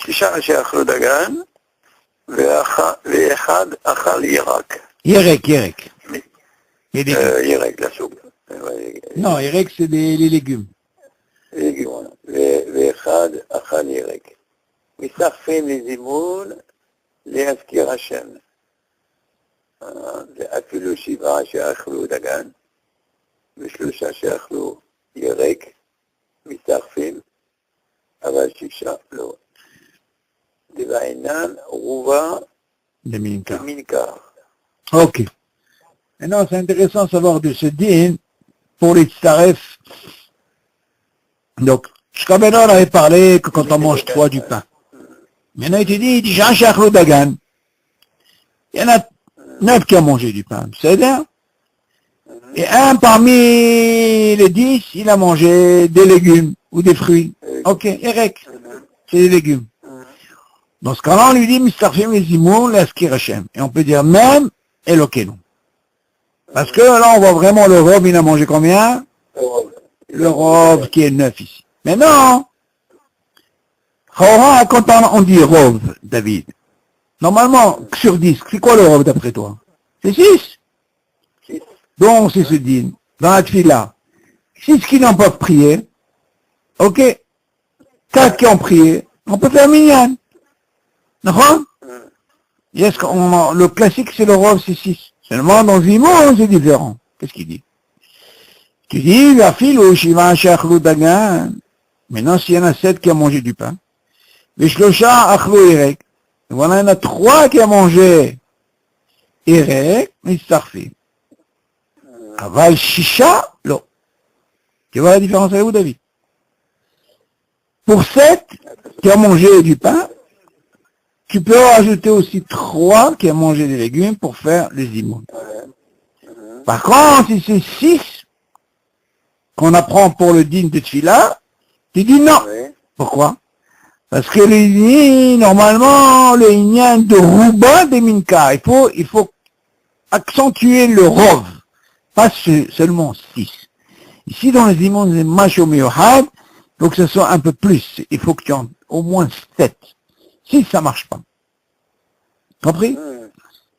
שישה שאכלו דגן, ואחד אכל ירק. Yerek, Yerek. Les légumes. ירק לסוג. Non, Yerek, c'est les légumes. ואחד אכל ירק. מסחפים לזימון להזכיר השם. ואפילו 7 שאכלו דגן, ו3 שאכלו ירק, מסחפים, אבל 6 לא. דבעינן רובה Les minkar. מנקר. Ok. Maintenant, c'est intéressant de savoir de ce din pour les tsaref. Donc, jusqu'à maintenant, on avait parlé que quand on mange 3 du pain. Maintenant, il te dit, Jean Shachlou Dagan. Il y en a 9 qui ont mangé du pain. C'est-à-dire, et un parmi les 10, il a mangé des légumes ou des fruits. Ok, Erek, c'est des légumes. Dans ce cas-là, on lui dit, Mistarfim les Zimoun, l'Askir Hashem. Et on peut dire même, Elokenu. Parce que là, on voit vraiment le robe, il a mangé combien? Le robe qui est 9 ici. Mais non! Quand on dit robe, David, normalement, sur 10, c'est quoi le robe d'après toi? C'est 6. Donc, c'est ce din. Dans la tfila, 6 qui n'ont pas prié, ok? 4 qui ont prié, on peut faire minyan. D'accord? Yes, le classique, c'est le robe, c'est 6. Seulement, dans Zimon, c'est différent. Qu'est-ce qu'il dit? Tu dis, la fille, ou Shiva Shachlou Dagan. Maintenant, s'il y en a 7 qui ont mangé du pain, Veshlosha Achlou Erek. Voilà, il y en a 3 qui ont mangé Erek, Mistarfi. Aval Shisha, lo. Tu vois la différence avec vous, David? Pour 7 qui ont mangé du pain, tu peux rajouter aussi 3 qui ont mangé des légumes pour faire les immondes. Par contre, si c'est 6 qu'on apprend pour le din de Tfila, tu dis non. Pourquoi? Parce que le din, normalement, le inyan de Rouba de Minka, il faut accentuer le rov, pas seulement 6. Ici, dans les immondes, c'est macho miohad, il faut que ce soit un peu plus. Il faut que tu en au moins 7. 6, ça marche pas. Compris?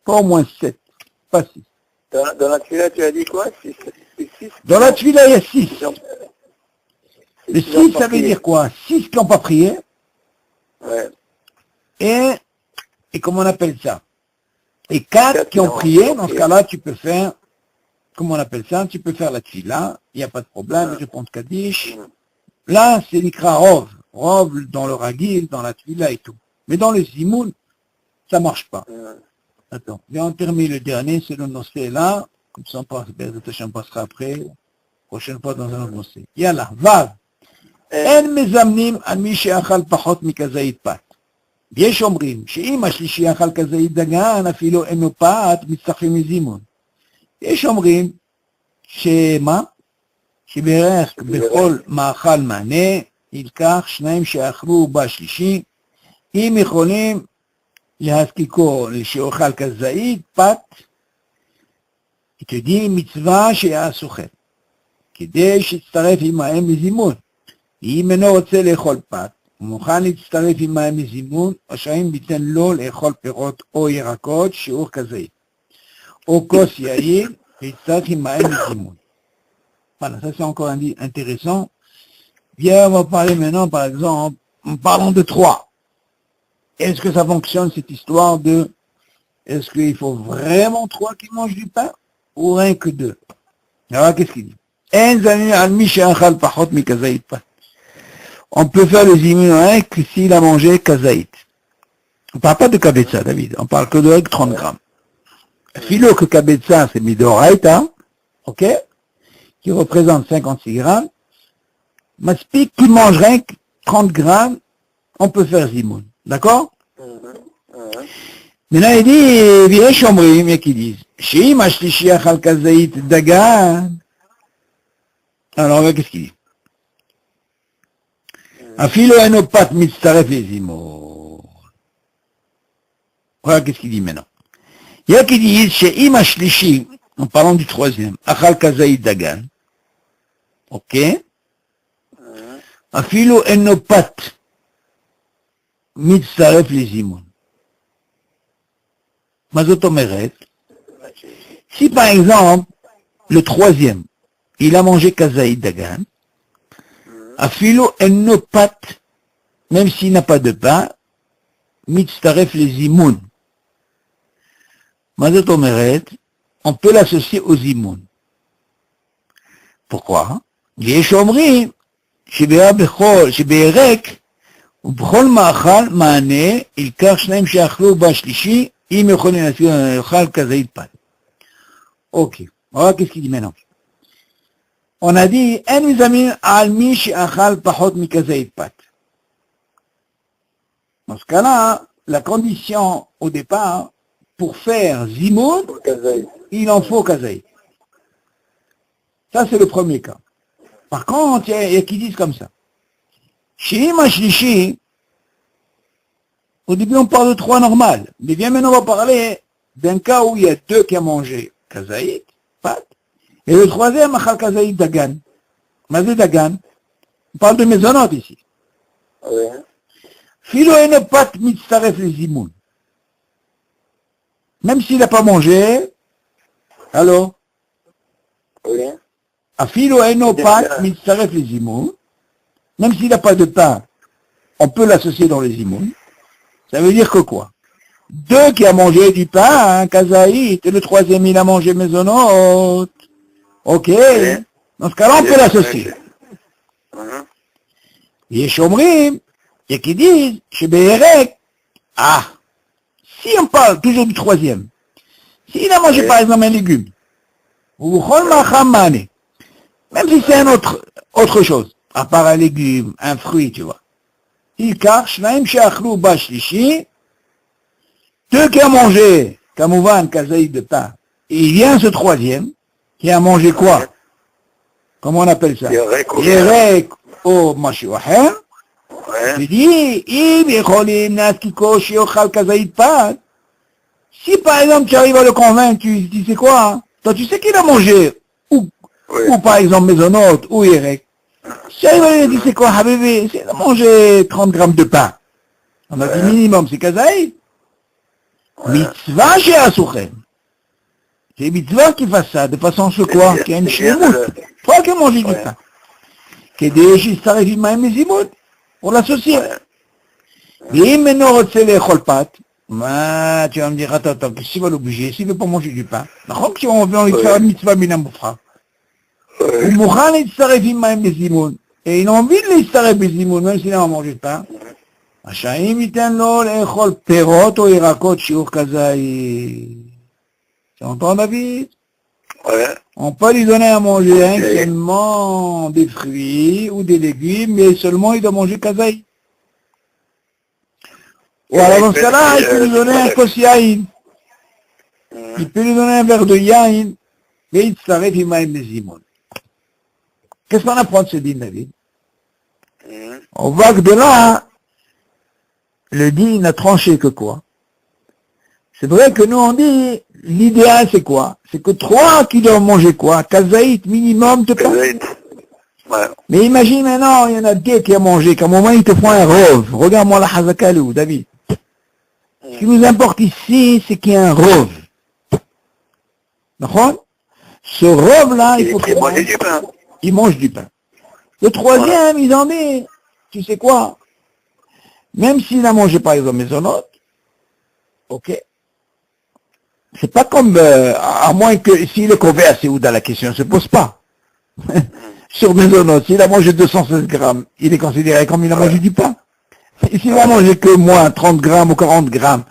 Pas au moins 7, pas 6. Dans la tfila, tu as dit quoi? 6. Dans la tfila, il y a 6. Le 6, ça veut dire quoi? 6 qui n'ont pas prié. Ouais. Et comment on appelle ça? Et 4 qui ont prié. Dans ce cas-là, tu peux faire, comment on appelle ça? Tu peux faire la tfila. Il n'y a pas de problème. Je prends Kaddish. Là, c'est l'ikra rov. Rov dans le ragil, dans la tfila et tout. Mais dans le zimoun, ça marche pas. Attends, on termine le dernier, c'est le nossé là, comme ça on passera après, prochaine fois dans un autre nossé. Yalla, vav. En mezamnim al mi she'achal pachot mikazait pat. יש אומרים שאם השלישי אכל כזית דגן, אפילו אינו פת, מצטרפים מזימון. יש אומרים שמה? שבערך בכל מאכל מענה, ייקח 2 שאכלו בשלישי, אם יכולים להזקיקו שאוכל כזית, פת, תדעי מצווה שיעשו כן, כדי שיצטרף עמהם מזימון. אם אינו רוצה לאכול פת, הוא מוכן להצטרף עמהם מזימון, או שאם ניתן לו לאכול פירות או ירקות, שיעור כזית. או כוס יין, ויצטרף עמהם מזימון. Voilà, ça c'est encore intéressant. Bien, on va parler maintenant, par exemple, parlons de 3. Est-ce que ça fonctionne, cette histoire de, est-ce qu'il faut vraiment 3 qui mangent du pain, ou rien que 2? Alors, qu'est-ce qu'il dit? On peut faire le zimun que s'il a mangé kazaït. On ne parle pas de kabetza, David, on parle que de 30 grammes. Philo que kabetza, c'est midoraita, ok, qui représente 56 grammes. Maspik qui mange rien que 30 grammes, on peut faire zimoun. D'accord? Maintenant, il dit, ויש אומרים, qui disent, שאם השלישי אכל כזית דגן, alors, qu'est-ce qu'il dit? אפילו אינו פת מצטרף לזימון. Voilà, qu'est-ce qu'il dit maintenant? Il y a qui disent, שאם השלישי, en parlant du troisième, אכל כזית דגן, ok? אפילו אינו פת מצטרף לזימון. מה זאת אומרת? Si par exemple, le troisième, il a mangé kazaïd dagan, afilo enno pat, même s'il n'a pas de pain, mitztaref les zimoun. מה זאת אומרת? On peut l'associer aux zimoun. Pourquoi? יש אומרים שבערק ובכל מאכל מענה ילקח 2 שאכלו בשלישי אם יכולים לאכול כזית פת. Ok, voilà qu'est-ce qu'il dit maintenant. On a dit, אין מזמין על מי שאכל פחות מכזית פת. Dans ce cas-là, la condition au départ, pour faire Zimoun, il en faut Kazaït. Ça, c'est le premier cas. Par contre, il y a qui disent comme ça. Chez Mashlishi, au début, on parle de 3 normales. Mais bien maintenant, on va parler d'un cas où il y a 2 qui ont mangé Kazaït, pâte, et le troisième, Achal Kazaït Dagan. Mazé Dagan. On parle de maisonnote ici. Oui. Philo ene pat mitzaref les zimoun. Même s'il n'a pas mangé, alors, Oui. a philo ene pat mitzaref les zimoun. Même s'il n'a pas de pain, on peut l'associer dans les zimoun. Ça veut dire que quoi? 2 qui a mangé du pain, hein, kazaït, et le troisième il a mangé maisonnote. Ok. Oui. Dans ce cas-là, on peut l'associer. Il y a Shomrim, il y a qui disent, chez Béhérek, si on parle toujours du troisième, s'il a mangé par exemple un légume, ou même si c'est autre chose, à part un légume, un fruit, tu vois, il cache, 2 qui a mangé, kamouvan, kazaïd de pain, et il vient ce troisième, qui a mangé quoi? Comment on appelle ça? Yerek ou Mashu Aher. Il dit, si par exemple tu arrives à le convaincre, tu dis c'est quoi? Hein? Toi tu sais qu'il a mangé, ou par exemple maisonnote, ou Yerek. Si tu arrives à lui dire c'est quoi, Habibi, il a mangé 30 grammes de pain. On a dit minimum, c'est kazaïd. Mitzvah chez Asouchem. C'est mitzvah qui fasse ça, de façon ce quoi? Qu'il y a une shlemut. Toi qui as mangé du pain. Qui déjà s'arrive à même les imoutes. Pour l'associer. Et maintenant, tu sais les cholpat. Tu vas me dire, attends, qu'est-ce qu'il va l'obliger? S'il ne veut pas manger du pain. D'accord, si on veut faire une mitzvah minamoufra. Ou mouchan et s'arrive même les imoutes. Et il a envie de les s'arrive les imoutes, même s'il a mangé du pain. Achaim iten lo l'echol perot ou irakot shiur kazaï. Tu entends, David? Ouais. On peut lui donner à manger seulement des fruits ou des légumes, mais seulement il doit manger kazaï. Ou alors dans ce cas-là, il peut lui donner un kos yaïn. Il peut lui donner un verre de yaïn, mais il s'arrête, il m'a aimé zimoun. Qu'est-ce qu'on apprend de ce din, David? On voit que de là, le din n'a tranché que quoi? C'est vrai que nous on dit, l'idéal c'est quoi? C'est que 3 qui doivent manger quoi? Kazaït minimum de pain. Ouais. Mais imagine maintenant, il y en a 2 qui ont mangé, qu'à un moment ils te font un rove. Regarde-moi la hazaka où, David. Ce qui nous importe ici, c'est qu'il y a un rove. D'accord? Ce rove-là, il faut qu'il mange du pain. Il mange du pain. Le troisième, il en dit, tu sais quoi? Même s'il a mangé par exemple maisonnote, ok? C'est pas comme, à moins que, s'il est conversé ou dans la question ne se pose pas. Sur maisonnote, s'il a mangé 216 grammes, il est considéré comme il a mangé du pain. Et s'il a mangé que moins 30 grammes ou 40 grammes,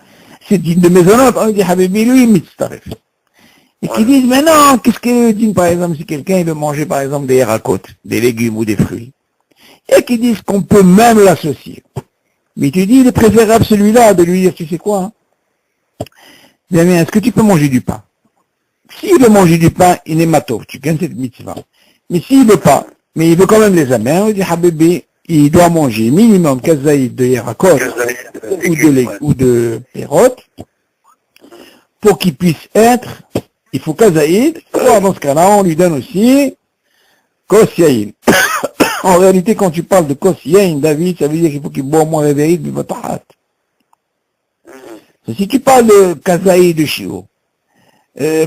c'est digne de maisonnote, on dit, Habibi, lui, mitztaref. Et qui disent, mais non, qu'est-ce que dit, par exemple, si quelqu'un veut manger, par exemple, des harakotes, des légumes ou des fruits, et qui disent qu'on peut même l'associer. Mais tu dis, il est préférable celui-là de lui dire, tu sais quoi, hein? Bien, est-ce que tu peux manger du pain? S'il veut manger du pain, il est matov, tu gagnes cette mitzvah. Mais s'il veut pas, mais il veut quand même les amener, on dit, Habibi, il doit manger minimum kazaïd de yarakot ou de perot, pour qu'il puisse être, il faut kazaïd, ou dans ce cas-là, on lui donne aussi kos yaïn. En réalité, quand tu parles de kos yaïn, David, ça veut dire qu'il faut qu'il boit au moins réveillé de botahat. Si tu parles de kazaïd de Shio,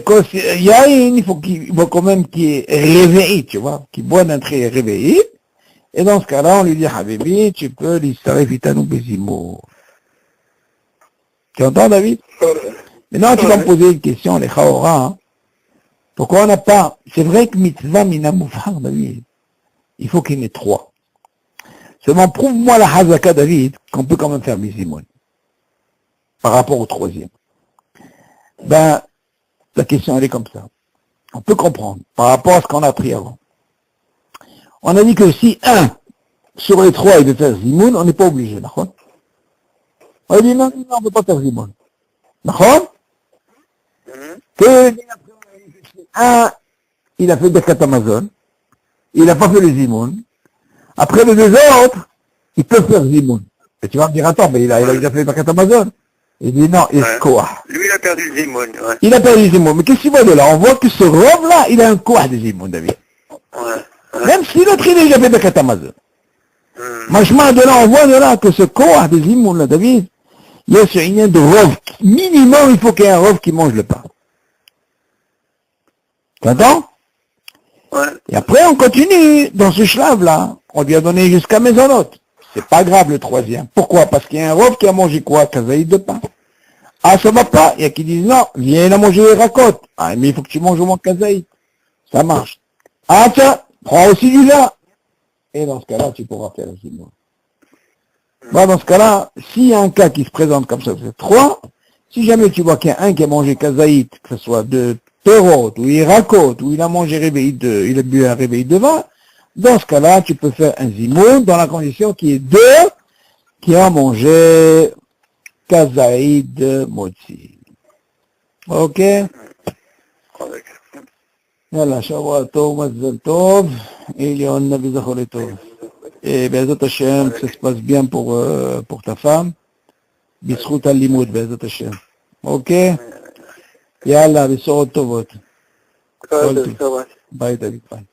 kos yaïn, il faut quand même qu'il est réveillé, tu vois, qu'il boit d'un trait réveillé. Et dans ce cas-là, on lui dit, Habibi, tu peux l'histarif itanu bezimo. Tu entends, David? Maintenant, tu vas me poser une question, les Chaora, hein. Pourquoi on n'a pas, c'est vrai que mitzvah minamoufar, David, il faut qu'il y en ait 3. Seulement, prouve-moi la hazaka, David, qu'on peut quand même faire bizimon. Par rapport au troisième. Ben, la question, elle est comme ça. On peut comprendre, par rapport à ce qu'on a appris avant. On a dit que si un sur les 3 il veut faire zimoun, on n'est pas obligé, d'accord? On lui dit non, non, on ne peut pas faire Zimoun. D'accord? Que un, il a fait Birkat Amazon, il n'a pas fait le Zimoun. Après les deux autres, il peut faire Zimoun. Et tu vas me dire, attends, mais il a déjà fait Birkat Amazon. Il dit non, il se koah. Lui, il a perdu le Zimoun. Ouais. Il a perdu le Zimoun. Mais qu'est-ce qu'il voit de là? On voit que ce rove-là, il a un koah de Zimoun, David. Ouais. Même si l'autre, il a déjà fait Birkat Amazon. Franchement, de là, on voit de là que ce koah de Zimoun, là, David, il y a ce lien de rove. Minimum, il faut qu'il y ait un rove qui mange le pain. T'entends? Ouais. Et après, on continue dans ce shlave-là. On lui a donné jusqu'à Maisonot. C'est pas grave le troisième. Pourquoi? Parce qu'il y a un rove qui a mangé quoi? Kazaïd de pain. Ah, ça va pas. Il y a qui disent non, viens, il a mangé les racottes. Ah, mais il faut que tu manges au moins Kazaïd. Ça marche. Ah, tiens, prends aussi du lait. Et dans ce cas-là, tu pourras faire aussi moi. Bon, dans ce cas-là, s'il y a un cas qui se présente comme ça, c'est 3. Si jamais tu vois qu'il y a un qui a mangé Kazaïd, que ce soit de Perot, ou il racote, ou il a mangé il a bu un réveil de vin, dans ce cas-là, tu peux faire un zimoun dans la condition qu'il y ait 2 qui ont mangé Kazaïd Motzi. Ok? Yallah, Shavua Tov, Mazel Tov, et Léon Nabi Zachol Tov. Et Be'ezat Hashem, que ça se passe bien pour ta femme. Bisrout al-Limoud, Be'ezat Hashem. Ok? Yallah, Bisrout Tovot. Bye, David. Bye.